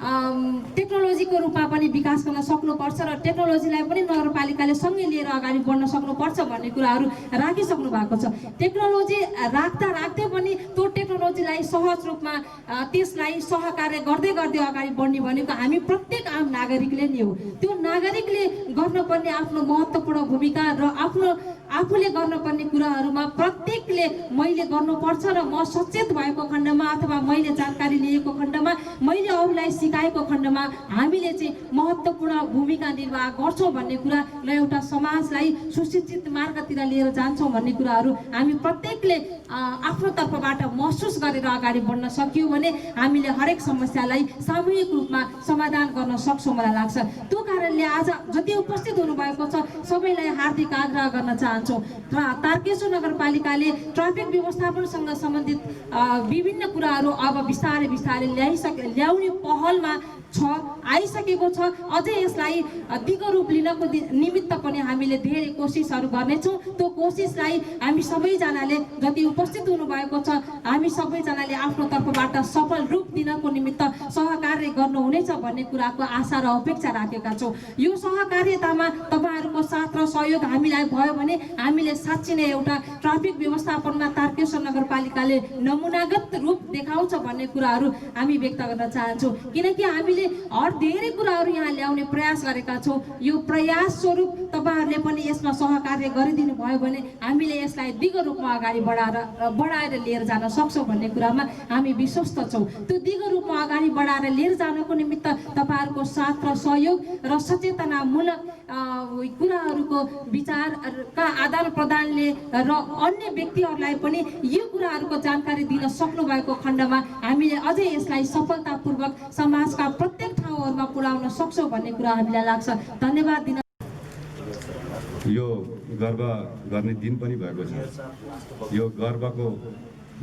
टेक्नोलोजीको रूपमा पनि विकास गर्न सक्नुपर्छ र टेक्नोलोजीलाई पनि नगरपालिकाले सँगै लिएर अगाडि बढ्न सक्नुपर्छ भन्ने कुराहरू राखिसक्नु भएको छ। टेक्नोलोजी राख्दा राख्दै पनि त्यो टेक्नोलोजीलाई सहज रूपमा त्यसलाई सहकार्य गर्दै गर्दै अगाडि बढ्ने भनेको हामी प्रत्येक आम नागरिकले नै हो। त्यो नागरिकले गर्नुपर्ने आफ्नो महत्त्वपूर्ण भूमिका र आफूले गर्नुपर्ने कुराहरूमा प्रत्येकले मैले गर्नुपर्छ र म सचेत भएको खण्डमा अथवा मैले जानकारी लिएको खण्डमा मैले अरूलाई सिकाएको खण्डमा हामीले चाहिँ महत्त्वपूर्ण भूमिका निर्वाह गर्छौँ भन्ने कुरा र एउटा समाजलाई सुशिक्षित मार्गतिर लिएर जान्छौँ भन्ने कुराहरू हामी प्रत्येकले आफ्नो तर्फबाट महसुस गरेर अगाडि बढ्न सक्यौँ भने हामीले हरेक समस्यालाई सामूहिक रूपमा समाधान गर्न सक्छौँ मलाई लाग्छ। त्यो कारणले आज जति उपस्थित हुनुभएको छ सबैलाई हार्दिक आग्रह गर्न चाहन्छौँ र तारकेश्वर नगरपालिकाले ट्राफिक व्यवस्थापनसँग सम्बन्धित विभिन्न कुराहरू अब बिस्तारै बिस्तारै ल्याउने पहलमा आइसकेको छ। अझै यसलाई दिगो रूप लिनको निमित्त पनि हामीले धेरै कोसिसहरू गर्नेछौँ। त्यो कोसिसलाई हामी सबैजनाले जति उपस्थित हुनुभएको छ हामी सबैजनाले आफ्नो तर्फबाट सफल रूप दिनको निमित्त सहकार्य गर्नुहुनेछ भन्ने कुराको आशा र अपेक्षा राखेका छौँ। यो सहकार्यतामा तपाईँहरूको साथ र सहयोग हामीलाई भयो भने हामीले साँच्चै नै एउटा ट्राफिक व्यवस्थापनमा तारकेश्वर नगरपालिकाले नमुनागत रूप देखाउँछ भन्ने कुराहरू हामी व्यक्त गर्न चाहन्छौँ। किनकि हामीले धेरै कुराहरू यहाँ ल्याउने प्रयास गरेका छौँ। यो प्रयास स्वरूप तपाईँहरूले पनि यसमा सहकार्य गरिदिनु भयो भने हामीले यसलाई दिगो रूपमा अगाडि बढाएर लिएर जान सक्छौँ भन्ने कुरामा हामी विश्वस्त छौँ। त्यो दिगो रूपमा अगाडि बढाएर लिएर जानको निमित्त तपाईँहरूको साथ र सहयोग र सचेतनामूलक कुराहरूको विचारका आदान प्रदानले र अन्य व्यक्तिहरूलाई पनि यो कुराहरूको जानकारी दिन सक्नु भएको खण्डमा हामीले अझै यसलाई सफलतापूर्वक समाजका प्रत्येक ठाउँहरूमा पुर्याउन सक्छौँ भन्ने कुरा हामीलाई लाग्छ। धन्यवाद दिन यो गर्व गर्ने दिन पनि भएको छ। यो गर्वको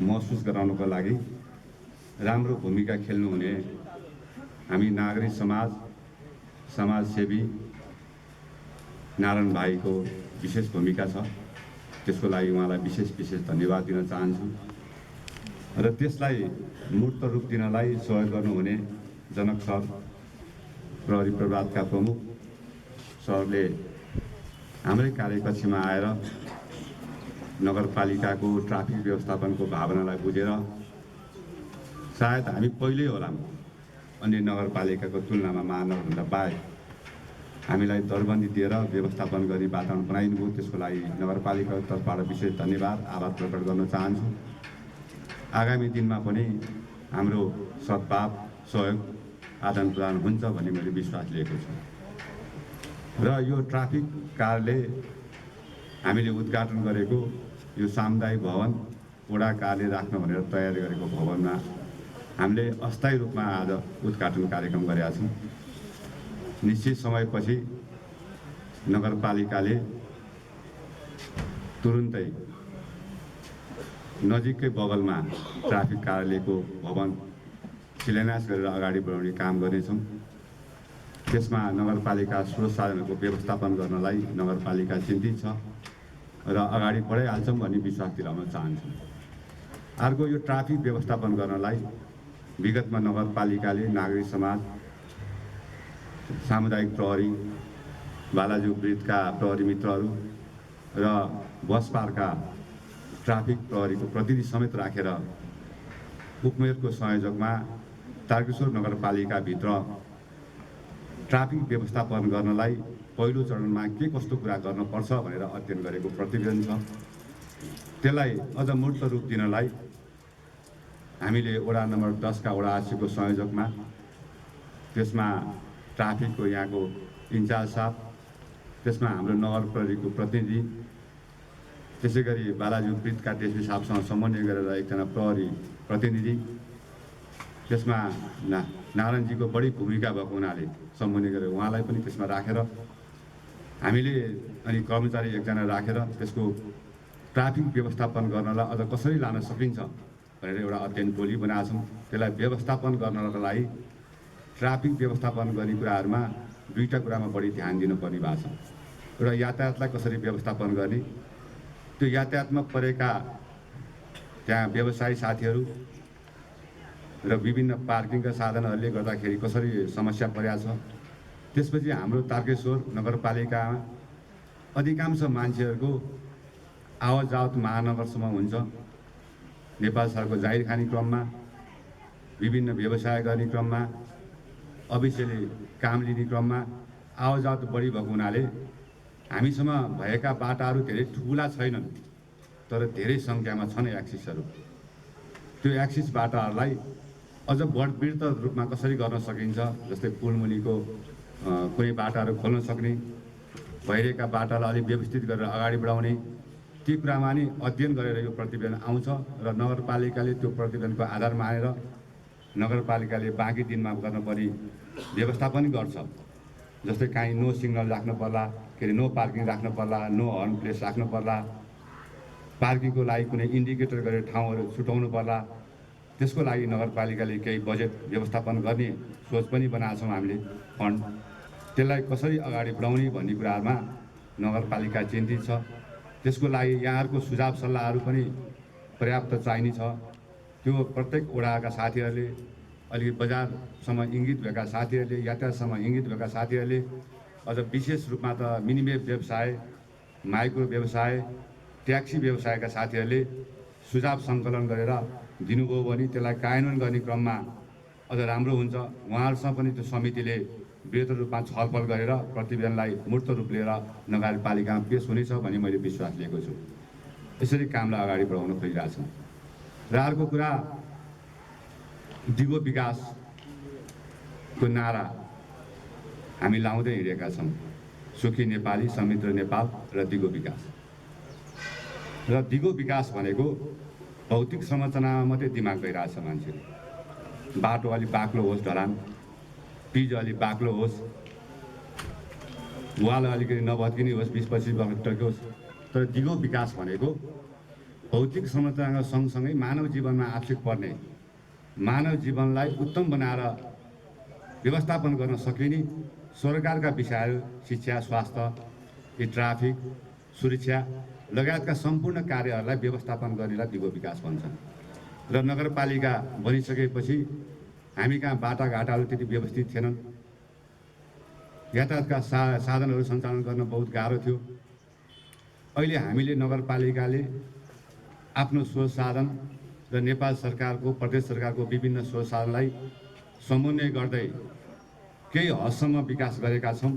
महसुस गराउनको लागि राम्रो भूमिका खेल्नुहुने हामी नागरिक समाजसेवी नारायण भाइको विशेष भूमिका छ। त्यसको लागि उहाँलाई विशेष धन्यवाद दिन चाहन्छु र त्यसलाई मूर्त रूप दिनलाई सहयोग गर्नुहुने जनक सर, प्रहरी प्रभातका प्रमुख सरले हाम्रै कार्यकक्षमा आएर नगरपालिकाको ट्राफिक व्यवस्थापनको भावनालाई बुझेर सायद हामी पहिल्यै होला अन्य नगरपालिकाको तुलनामा महानगरभन्दा बाहेक हामीलाई दरबन्दी दिएर व्यवस्थापन गर्ने वातावरण बनाइदिनुभयो। त्यसको लागि नगरपालिकाको तर्फबाट विशेष धन्यवाद आभार प्रकट गर्न चाहन्छु। आगामी दिनमा पनि हाम्रो सद्भाव सहयोग आदान प्रदान हुन्छ भन्ने मैले विश्वास लिएको छु र यो ट्राफिक कार्यालय हामीले उद्घाटन गरेको यो सामुदायिक भवन वडा कार्यालय राख्न भनेर तयारी गरेको भवनमा हामीले अस्थायी रूपमा आज उद्घाटन कार्यक्रम गरेका छौँ। निश्चित समयपछि नगरपालिकाले तुरुन्तै नजिकै बगलमा ट्राफिक कार्यालयको भवन शिलान्यास गरेर अगाडि बढाउने काम गर्नेछौँ। त्यसमा नगरपालिका स्रोत साधनहरूको व्यवस्थापन गर्नलाई नगरपालिका चिन्तित छ र अगाडि बढाइहाल्छौँ भन्ने विश्वास दिलाउन चाहन्छौँ। अर्को यो ट्राफिक व्यवस्थापन गर्नलाई विगतमा नगरपालिकाले नागरिक समाज, सामुदायिक प्रहरी, बालाजु वृत्तका प्रहरी मित्रहरू र बसपारका ट्राफिक प्रहरीको प्रतिनिधि समेत राखेर उपमेयरको संयोजकमा तारकेश्वर नगरपालिकाभित्र ट्राफिक व्यवस्थापन गर्नलाई पहिलो चरणमा के कस्तो कुरा गर्नुपर्छ भनेर अध्ययन गरेको प्रतिवेदन छ। त्यसलाई अझ मूर्त रूप दिनलाई हामीले वडा नम्बर 10 का वडा आरसीको संयोजकमा त्यसमा ट्राफिकको यहाँको इन्चार्ज साहब, त्यसमा हाम्रो नगर प्रहरीको प्रतिनिधि, त्यसै गरी बालाजु वृत्तका डिएसपी साहबसँग समन्वय गरेर एकजना प्रहरी प्रतिनिधि, त्यसमा नारायणजीको बढी भूमिका भएको हुनाले समन्वय गरेर उहाँलाई पनि त्यसमा राखेर हामीले अनि कर्मचारी एकजना राखेर त्यसको ट्राफिक व्यवस्थापन गर्नलाई अझ कसरी लान सकिन्छ भनेर एउटा अध्ययन टोली बनाएका छौँ। त्यसलाई व्यवस्थापन गर्नका लागि ट्राफिक व्यवस्थापन गर्ने कुराहरूमा दुईवटा कुरामा बढी ध्यान दिनुपर्ने भएको छ। एउटा यातायातलाई कसरी व्यवस्थापन गर्ने, त्यो यातायातमा परेका त्यहाँ व्यवसायी साथीहरू र विभिन्न पार्किङका साधनहरूले गर्दाखेरि कसरी समस्या परेको छ। त्यसपछि हाम्रो तारकेश्वर नगरपालिकामा अधिकांश मान्छेहरूको आवत जावत महानगरसम्म हुन्छ। नेपाल सरकारको जाहिर खाने क्रममा, विभिन्न व्यवसाय गर्ने क्रममा, अफिसियली काम लिने क्रममा आवत जावत बढी भएको हुनाले हामीसँग भएका बाटाहरू धेरै ठुला छैनन्, तर धेरै सङ्ख्यामा छन् एक्सिसहरू। त्यो एक्सिस बाटाहरूलाई अझ बढ्दो रूपमा कसरी गर्न सकिन्छ, जस्तै पुलमुनिको कुनै बाटाहरू खोल्न सक्ने, भइरहेका बाटालाई अलिक व्यवस्थित गरेर अगाडि बढाउने, ती कुरामा नि अध्ययन गरेर यो प्रतिवेदन आउँछ र नगरपालिकाले त्यो प्रतिवेदनको आधार मानेर नगरपालिकाले बाँकी दिनमा गर्नुपर्ने व्यवस्था पनि गर्छ। जस्तै काहीँ नो सिग्नल राख्नु पर्ला, के अरे नो पार्किङ राख्नु पर्ला, नो हर्न प्लेस राख्नु पर्ला, पार्किङको लागि कुनै इन्डिकेटर गरेर ठाउँहरू छुटाउनु पर्ला। त्यसको लागि नगरपालिकाले केही बजेट व्यवस्थापन गर्ने सोच पनि बनाएको छौँ हामीले फन्ड। त्यसलाई कसरी अगाडि बढाउने भन्ने कुराहरूमा नगरपालिका चिन्तित छ। त्यसको लागि यहाँहरूको सुझाव सल्लाहहरू पनि पर्याप्त चाहिने छ। त्यो प्रत्येक वडाका साथीहरूले, अलिकति बजारसम्म इङ्गित भएका साथीहरूले, यातायातसम्म इङ्गित भएका साथीहरूले, अझ विशेष रूपमा त मिनिमेम व्यवसाय, माइक्रो व्यवसाय, ट्याक्सी व्यवसायका साथीहरूले सुझाव सङ्कलन गरेर दिनुभयो भने त्यसलाई कार्यान्वयन गर्ने क्रममा अझ राम्रो हुन्छ। उहाँहरूसँग पनि त्यो समितिले वृहत रूपमा छलफल गरेर प्रतिवेदनलाई मूर्त रूप लिएर नगरपालिकामा पेश हुनेछ भन्ने मैले विश्वास लिएको छु। यसरी कामलाई अगाडि बढाउन खोजिरहेको छौँ। र अर्को कुरा, दिगो विकासको नारा हामी लाउँदै हिँडेका छौँ। सुखी नेपाली, समृद्ध नेपाल र दिगो विकास। र दिगो विकास भनेको भौतिक संरचनामा मात्रै दिमाग गइरहेछ मान्छेले। बाटो अलिक बाक्लो होस्, ढलान पिच अलिक बाक्लो होस्, वाल अलिकति नभत्किने होस्, 20-25 वर्ष टक्योस्। तर दिगो विकास भनेको भौतिक संरचनाका सँगसँगै मानव जीवनमा आवश्यक पर्ने, मानव जीवनलाई उत्तम बनाएर व्यवस्थापन गर्न सकिने सरकारका विषयहरू, शिक्षा, स्वास्थ्य, ट्राफिक, सुरक्षा लगायतका सम्पूर्ण कार्यहरूलाई व्यवस्थापन गर्नेलाई दिगो विकास भन्छन्। र नगरपालिका बनिसकेपछि हामी कहाँ बाटाघाटाहरू त्यति व्यवस्थित थिएनन्। यातायातका साधनहरू सञ्चालन गर्न बहुत गाह्रो थियो। अहिले हामीले नगरपालिकाले आफ्नो स्रोत साधन र नेपाल सरकारको, प्रदेश सरकारको विभिन्न स्रोत साधनलाई समन्वय गर्दै केही हदसम्म विकास गरेका छौँ।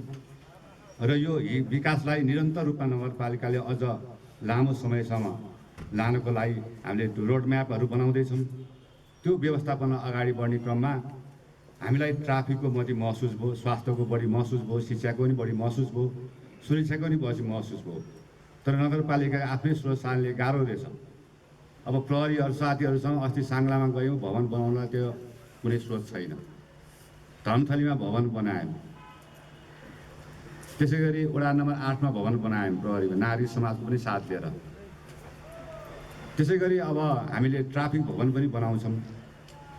र यो विकासलाई निरन्तर रूपमा नगरपालिकाले अझ लामो समयसम्म लानको लागि हामीले रोड म्यापहरू बनाउँदैछौँ। त्यो व्यवस्थापन अगाडि बढ्ने क्रममा हामीलाई ट्राफिकको बढी महसुस भयो, स्वास्थ्यको बढी महसुस भयो, शिक्षाको पनि बढी महसुस भयो, सुरक्षाको पनि बढी महसुस भयो। तर नगरपालिकाका आफ्नै स्रोत साधनले गाह्रो रहेछ। अब प्रहरीहरू साथीहरूसँग अस्ति साङ्लामा गयौँ, भवन बनाउन त्यो कुनै स्रोत छैन। धनथलीमा भवन बनायौँ, त्यसै गरी वडा नम्बर 8मा भवन बनायौँ प्रहरीमा, नागरिक समाजको पनि साथ लिएर। त्यसै गरी अब हामीले ट्राफिक भवन पनि बनाउँछौँ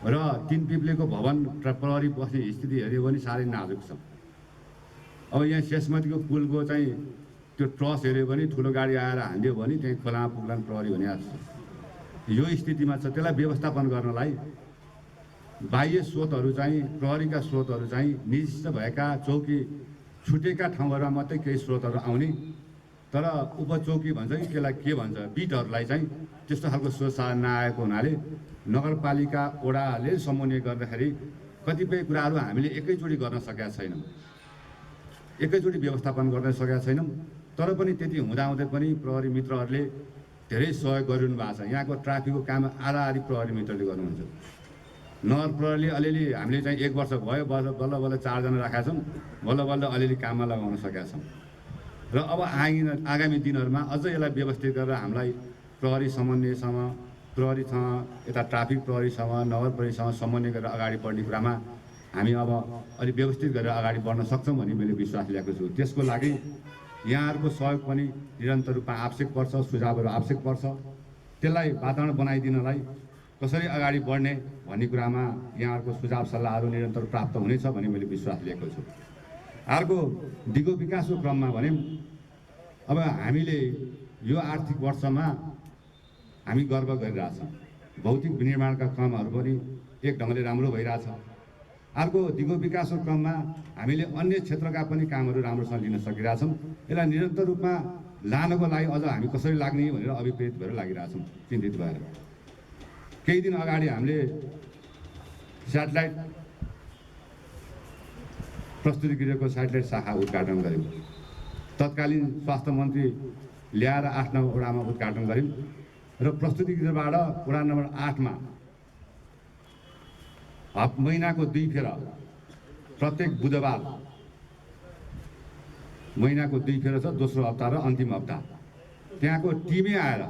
र 3 पिप्लेको भवन प्रहरी बस्ने स्थिति हेऱ्यो भने साह्रै नाजुक छ। अब यहाँ शेषमतीको पुलको चाहिँ त्यो ट्रस हेऱ्यो भने ठुलो गाडी आएर हान्दियो भने त्यहीँ खोलामा पुग्लान् प्रहरी भने जस्तो यो स्थितिमा छ। त्यसलाई व्यवस्थापन गर्नलाई बाह्य स्रोतहरू चाहिँ, प्रहरीका स्रोतहरू चाहिँ निर्दिष्ट भएका चौकी छुटेका ठाउँहरूमा मात्रै केही स्रोतहरू आउने, तर उपचौकी भन्छ कि त्यसलाई के भन्छ, बिटहरूलाई चाहिँ त्यस्तो खालको स्रोत साधन नआएको हुनाले नगरपालिका वडाले समन्वय गर्दाखेरि कतिपय कुराहरू हामीले एकैचोटि गर्न सकेका छैनौँ, एकैचोटि व्यवस्थापन गर्न सकेका छैनौँ। तर पनि त्यति हुँदाहुँदै पनि प्रहरी मित्रहरूले धेरै सहयोग गरिरहनु भएको छ। यहाँको ट्राफिकको काम आधा प्रहरी मित्रले गर्नुहुन्छ। नगर प्रहरीले अलिअलि हामीले चाहिँ 1 वर्ष भयो, बल्ल बल्ल 4 जना राखेका छौँ, बल्ल बल्ल अलिअलि काममा लगाउन सकेका छौँ। र अब आगामी दिनहरूमा अझ यसलाई व्यवस्थित गरेर हामीलाई प्रहरी समन्वयसँग, प्रहरीसँग, यता ट्राफिक प्रहरीसँग, नगर प्रहरीसँग समन्वय गरेर अगाडि बढ्ने कुरामा हामी अब अलिक व्यवस्थित गरेर अगाडि बढ्न सक्छौँ भन्ने मैले विश्वास ल्याएको छु। त्यसको लागि यहाँहरूको सहयोग पनि निरन्तर रूपमा आवश्यक पर्छ, सुझावहरू आवश्यक पर्छ। त्यसलाई वातावरण बनाइदिनलाई कसरी अगाडि बढ्ने भन्ने कुरामा यहाँहरूको सुझाव सल्लाहहरू निरन्तर प्राप्त हुनेछ भन्ने मैले विश्वास लिएको छु। अर्को दिगो विकासको क्रममा भने अब हामीले यो आर्थिक वर्षमा हामी गर्व गरिरहेछौँ, भौतिक विनिर्माणका कामहरू पनि एक ढङ्गले राम्रो भइरहेछ। अर्को दिगो विकासको क्रममा हामीले अन्य क्षेत्रका पनि कामहरू राम्रोसँग लिन सकिरहेछौँ। यसलाई निरन्तर रूपमा लानको लागि अझ हामी कसरी लाग्ने भनेर अभिप्रेत भएर लागिरहेछौँ, चिन्तित भएर। केही दिन अगाडि हामीले स्याटेलाइट प्रस्तुतिगृहको स्याटेलाइट शाखा उद्घाटन गऱ्यौँ। तत्कालीन स्वास्थ्य मन्त्री ल्याएर 8 नम्बर वडामा उद्घाटन गऱ्यौँ र प्रस्तुतिगृहबाट वडा नम्बर 8मा महिनाको 2 फेर प्रत्येक बुधबार महिनाको 2 फेर छ, दोस्रो हप्ता र अन्तिम हप्ता त्यहाँको टिमै आएर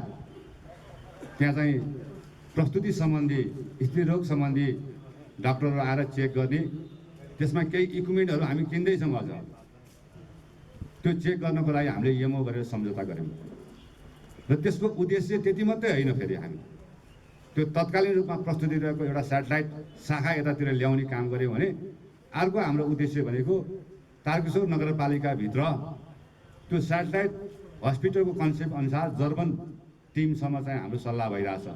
त्यहाँ चाहिँ प्रस्तुति सम्बन्धी, स्त्रीरोग सम्बन्धी डाक्टरहरू आएर चेक गर्ने। त्यसमा केही इक्विपमेन्टहरू हामी किन्दैछौँ अझ, त्यो चेक गर्नको लागि हामीले एमओ गरेर सम्झौता गऱ्यौँ। र त्यसको उद्देश्य त्यति मात्रै होइन, फेरि हामी त्यो तत्कालीन रूपमा प्रस्तुति रहेको एउटा स्याटेलाइट शाखा यतातिर ल्याउने काम गऱ्यौँ भने अर्को हाम्रो उद्देश्य भनेको तारकेश्वर नगरपालिकाभित्र त्यो स्याटेलाइट हस्पिटलको कन्सेप्ट अनुसार जर्मन टिमसँग चाहिँ हाम्रो सल्लाह भइरहेछ।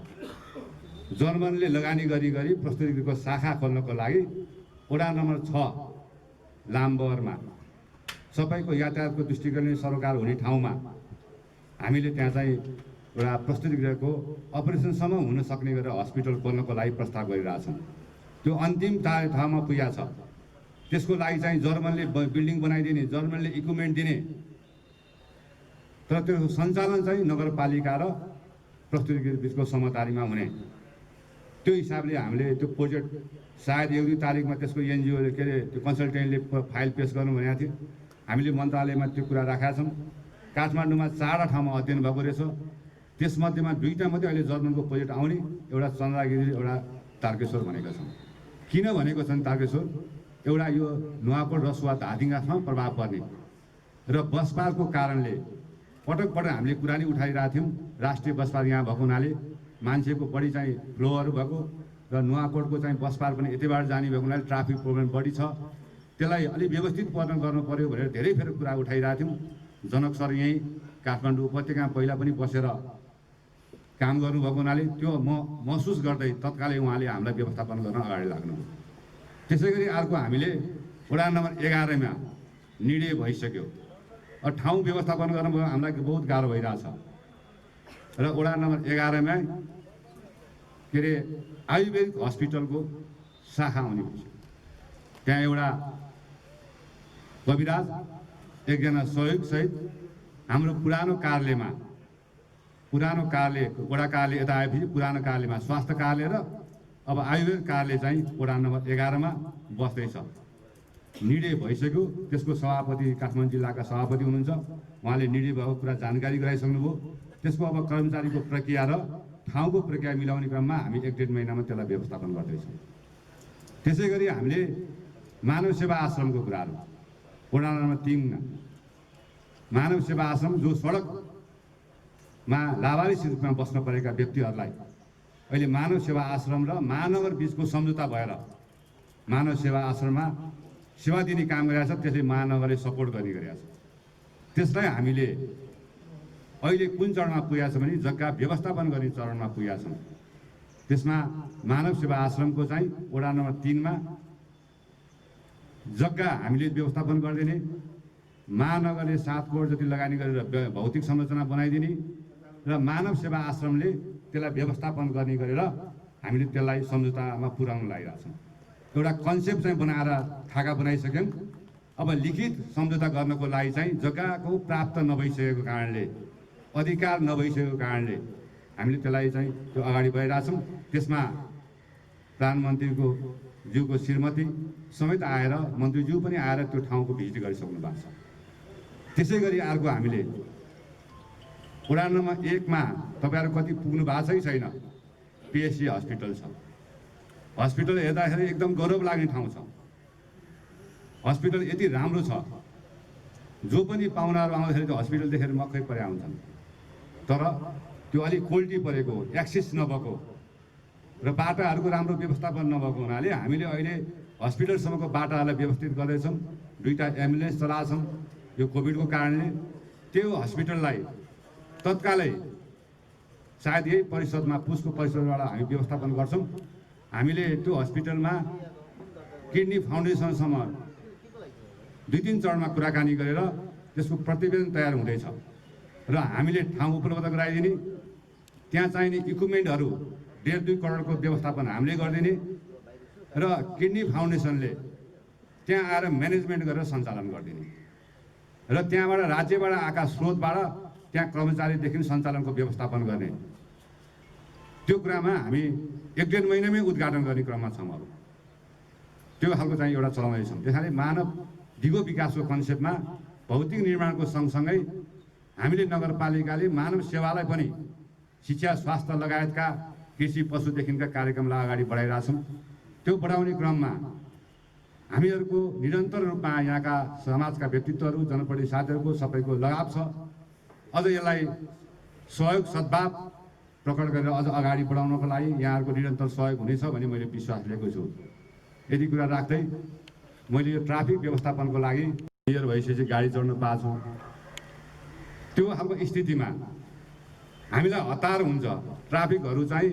जर्मनले लगानी गरी प्रस्तुतिको शाखा खोल्नको लागि वडा नम्बर 6 लामबरमा सबैको यातायातको दृष्टिकोणले सरोकार हुने ठाउँमा हामीले त्यहाँ चाहिँ एउटा प्रस्तुतिगृहको अपरेसनसम्म हुन सक्ने गरेर हस्पिटल खोल्नको लागि प्रस्ताव गरिरहेछौँ। त्यो अन्तिम ठाउँमा पुगेको छ। त्यसको लागि चाहिँ जर्मनले बिल्डिङ बनाइदिने, जर्मनले इक्विपमेन्ट दिने, तर त्यो सञ्चालन चाहिँ नगरपालिका र प्रस्तुतिगृह बिचको समझदारीमा हुने। त्यो हिसाबले हामीले त्यो प्रोजेक्ट सायद 1-2 तारिकमा त्यसको एनजिओले के अरे त्यो कन्सल्टेन्टले फाइल पेस गर्नु भनेको थियो। हामीले मन्त्रालयमा त्यो कुरा राखेका छौँ। काठमाडौँमा 4 ठाउँमा अध्ययन भएको रहेछ। त्यसमध्येमा 2टा मात्रै अहिले जर्मनको प्रोजेक्ट आउने, एउटा चन्द्रगिरी, एउटा तारकेश्वर भनेका छौँ। किन भनेको छन् तारकेश्वर? एउटा यो नुवाकोट, रसुवा, धादिङासम्म प्रभाव पर्ने र बस पार्कको कारणले पटक पटक हामीले कुरा नै उठाइरहेका थियौँ। राष्ट्रिय बस पार्क यहाँ भएको हुनाले मान्छेको बढी चाहिँ फ्लोहरू भएको र नुवाकोटको चाहिँ बस पार्क पनि यतिबाट जाने भएको हुनाले ट्राफिक प्रब्लम बढी छ। त्यसलाई अलिक व्यवस्थित पालन गर्नु पर्यो भनेर धेरै फेर कुरा उठाइरहेका थियौँ। जनक सर यहीँ काठमाडौँ उपत्यकामा पहिला पनि बसेर काम गर्नुभएको हुनाले त्यो महसुस गर्दै तत्कालै उहाँले हामीलाई व्यवस्थापन गर्न अगाडि लाग्नु। त्यसै गरी अर्को हामीले वडा नम्बर 11मा निर्णय भइसक्यो। ठाउँ व्यवस्थापन गर्न हामीलाई बहुत गाह्रो भइरहेछ र वडा नम्बर 11मा के अरे आयुर्वेदिक हस्पिटलको शाखा आउने हुन्छ। त्यहाँ एउटा कविराज, एकजना सहयोगसहित हाम्रो पुरानो कार्यालयमा, पुरानो कार्यालय वडा कार्यालय यता आएपछि पुरानो कार्यालयमा स्वास्थ्य कार्यालय र अब आयुर्वेद कार्यालय चाहिँ वडा नम्बर 11मा बस्दैछ। निर्णय भइसक्यो। त्यसको सभापति काठमाडौँ जिल्लाका सभापति हुनुहुन्छ, उहाँले निर्णय भएको कुरा जानकारी गराइसक्नुभयो। त्यसको अब कर्मचारीको प्रक्रिया र ठाउँको प्रक्रिया मिलाउने क्रममा हामी 1-1.5 महिनामा त्यसलाई व्यवस्थापन गर्दैछौँ। त्यसै गरी हामीले मानव सेवा आश्रमको कुराहरू वडा नम्बर 3मा मानव सेवा आश्रम जो सडकमा लावारिस रूपमा बस्न परेका व्यक्तिहरूलाई अहिले मानव सेवा आश्रम र महानगर बिचको सम्झौता भएर मानव सेवा आश्रममा सेवा दिने काम गरिरहेछ। त्यसले महानगरले सपोर्ट गर्ने गरिरहेछ। त्यसलाई हामीले अहिले कुन चरणमा पुगेका छौँ भने जग्गा व्यवस्थापन गर्ने चरणमा पुगेका छौँ। त्यसमा मानव सेवा आश्रमको चाहिँ वडा नम्बर 3मा जग्गा हामीले व्यवस्थापन गरिदिने, महानगरले 7 करोड जति लगानी गरेर भौतिक संरचना बनाइदिने र मानव सेवा आश्रमले त्यसलाई व्यवस्थापन गर्ने गरेर हामीले त्यसलाई सम्झौतामा पुर्याउन लागिरहेछौँ। एउटा कन्सेप्ट चाहिँ बनाएर खाका बनाइसक्यौँ। अब लिखित सम्झौता गर्नको लागि चाहिँ जग्गाको प्राप्त नभइसकेको कारणले, अधिकार नभइसकेको कारणले हामीले त्यसलाई चाहिँ त्यो अगाडि बढाइरहेछौँ। त्यसमा प्रधानमन्त्रीको ज्यूको श्रीमती समेत आएर, मन्त्रीज्यू पनि आएर त्यो ठाउँको भिजिट गरिसक्नु भएको छ। त्यसै गरी अर्को हामीले वडा नम्बर 1मा तपाईँहरू कति पुग्नु भएको छ कि छैन, पिएससी हस्पिटल छ। हस्पिटल हेर्दाखेरि एकदम गौरव लाग्ने ठाउँ छ। हस्पिटल यति राम्रो छ। जो पनि पाहुनाहरू आउँदाखेरि त्यो हस्पिटल देखेर मक्कै परे आउँछन्, तर त्यो अलिक क्वालिटी परेको, एक्सेस नभएको र बाटाहरूको राम्रो व्यवस्थापन नभएको हुनाले हामीले अहिले हस्पिटलसम्मको बाटाहरूलाई व्यवस्थित गर्दैछौँ। 2टा एम्बुलेन्स चलाछौँ यो कोभिडको कारणले। त्यो हस्पिटललाई तत्कालै सायद यही परिषदमा पुसको परिषदबाट हामी व्यवस्थापन गर्छौँ। हामीले त्यो हस्पिटलमा किडनी फाउन्डेसनसम्म 2-3 चरणमा कुराकानी गरेर त्यसको प्रतिवेदन तयार हुँदैछ र हामीले ठाउँ उपलब्ध गराइदिने, त्यहाँ चाहिने इक्विपमेन्टहरू 1.5-2 करोडको व्यवस्थापन हामीले गरिदिने र किडनी फाउन्डेसनले त्यहाँ आएर म्यानेजमेन्ट गरेर सञ्चालन गरिदिने र त्यहाँबाट राज्यबाट आएका स्रोतबाट त्यहाँ कर्मचारीदेखि सञ्चालनको व्यवस्थापन गर्ने। त्यो कुरामा हामी 1-1.5 महिनामै उद्घाटन गर्ने क्रममा छौँ। अब त्यो खालको चाहिँ एउटा चलाउँदैछौँ। त्यसैले मानव दिगो विकासको कन्सेप्टमा भौतिक निर्माणको सँगसँगै हामीले नगरपालिकाले मानव सेवालाई पनि शिक्षा, स्वास्थ्य लगायतका कृषि, पशुदेखिका कार्यक्रमलाई अगाडि बढाइरहेछौँ। त्यो बढाउने क्रममा हामीहरूको निरन्तर रूपमा यहाँका समाजका व्यक्तित्वहरू, जनप्रतिनिधि साथीहरूको सबैको लगाव छ। अझ यसलाई सहयोग, सद्भाव प्रकट गरेर अझ अगाडि बढाउनको लागि यहाँहरूको निरन्तर सहयोग हुनेछ भन्ने मैले विश्वास लिएको छु। यति कुरा राख्दै मैले यो ट्राफिक व्यवस्थापनको लागि क्लियर भइसकेपछि गाडी चढ्न पाएको छु। त्यो खालको स्थितिमा हामीलाई हतार हुन्छ। ट्राफिकहरू चाहिँ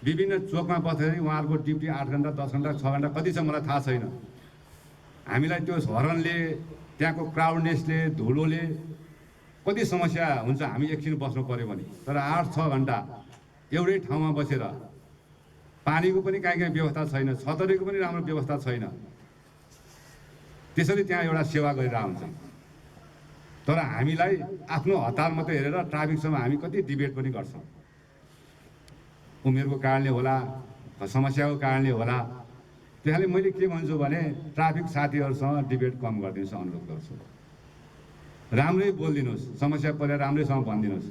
विभिन्न चोकमा बस्दाखेरि उहाँहरूको ड्युटी 8 घन्टा, 10 घन्टा, 6 घन्टा कति छ मलाई थाहा छैन। हामीलाई त्यो हर्नले, त्यहाँको क्राउडनेसले, धुलोले कति समस्या हुन्छ। हामी एकछिन बस्नु पऱ्यो भने, तर 8-6 घन्टा एउटै ठाउँमा बसेर पानीको पनि कहीँ व्यवस्था छैन, छतरीको पनि राम्रो व्यवस्था छैन। त्यसैले त्यहाँ एउटा सेवा गरेर आउँछन्। तर हामीलाई आफ्नो हतार मात्रै हेरेर ट्राफिकसँग हामी कति डिबेट पनि गर्छौँ। उमेरको कारणले होला, समस्याको कारणले होला। त्यसैले मैले के भन्छु भने ट्राफिक साथीहरूसँग डिबेट कम गरिदिनुहोस्, अनुरोध गर्छु। राम्रै बोलिदिनुहोस्, समस्या परेर राम्रैसँग भनिदिनुहोस्।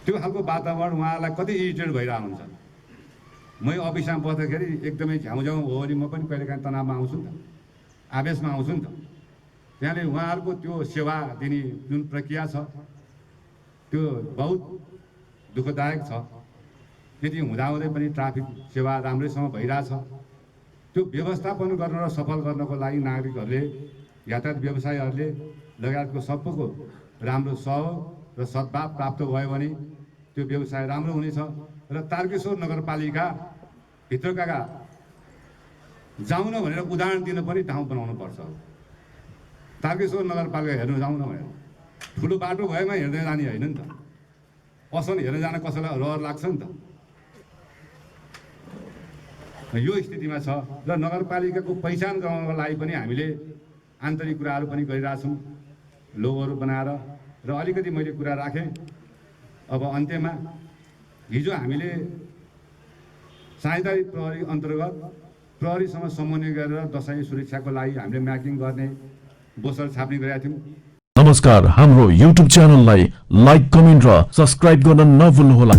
त्यो खालको वातावरण उहाँहरूलाई कति इरिटेट भइरहेको हुन्छ। म अफिसमा बस्दाखेरि एकदमै झ्याउझ्याउ हो भने म पनि कहिलेकाहीँ तनावमा आउँछु नि त, आवेशमा आउँछु नि त। त्यहाँले उहाँहरूको त्यो सेवा दिने जुन प्रक्रिया छ त्यो बहुत दुःखदायक छ। त्यति हुँदाहुँदै पनि ट्राफिक सेवा राम्रैसँग भइरहेछ। त्यो व्यवस्थापन गर्न र सफल गर्नको लागि नागरिकहरूले, यातायात व्यवसायीहरूले लगायतको सबैको राम्रो सहयोग र सद्भाव प्राप्त भयो भने त्यो व्यवसाय राम्रो हुनेछ। र तारकेश्वर नगरपालिका भित्रका जाउन भनेर उदाहरण दिन पनि ठाउँ बनाउनु पर्छ। तारकेश्वर नगरपालिका हेर्नु जाउन भनेर ठुलो बाटो भएमा हेर्दै जाने होइन नि त। पसल हेर्न जान कसैलाई रहर लाग्छ नि त। यो स्थितिमा छ र नगरपालिकाको पहिचान गराउनको लागि पनि हामीले आन्तरिक कुराहरू पनि गरिरहेछौँ, लोगोहरू बनाएर। र अलिकति मैले कुरा राखेँ। अब अन्त्यमा हिजो हामीले साझेदारी प्रहरी अन्तर्गत प्रहरीसँग समन्वय गरेर दसैँ सुरक्षाको लागि हामीले म्याकिङ गर्ने, बोसर छाप्ने गरेका थियौँ। नमस्कार, हाम्रो युट्युब च्यानललाई लाइक, कमेन्ट र सब्स्क्राइब गर्न नभुल्नुहोला।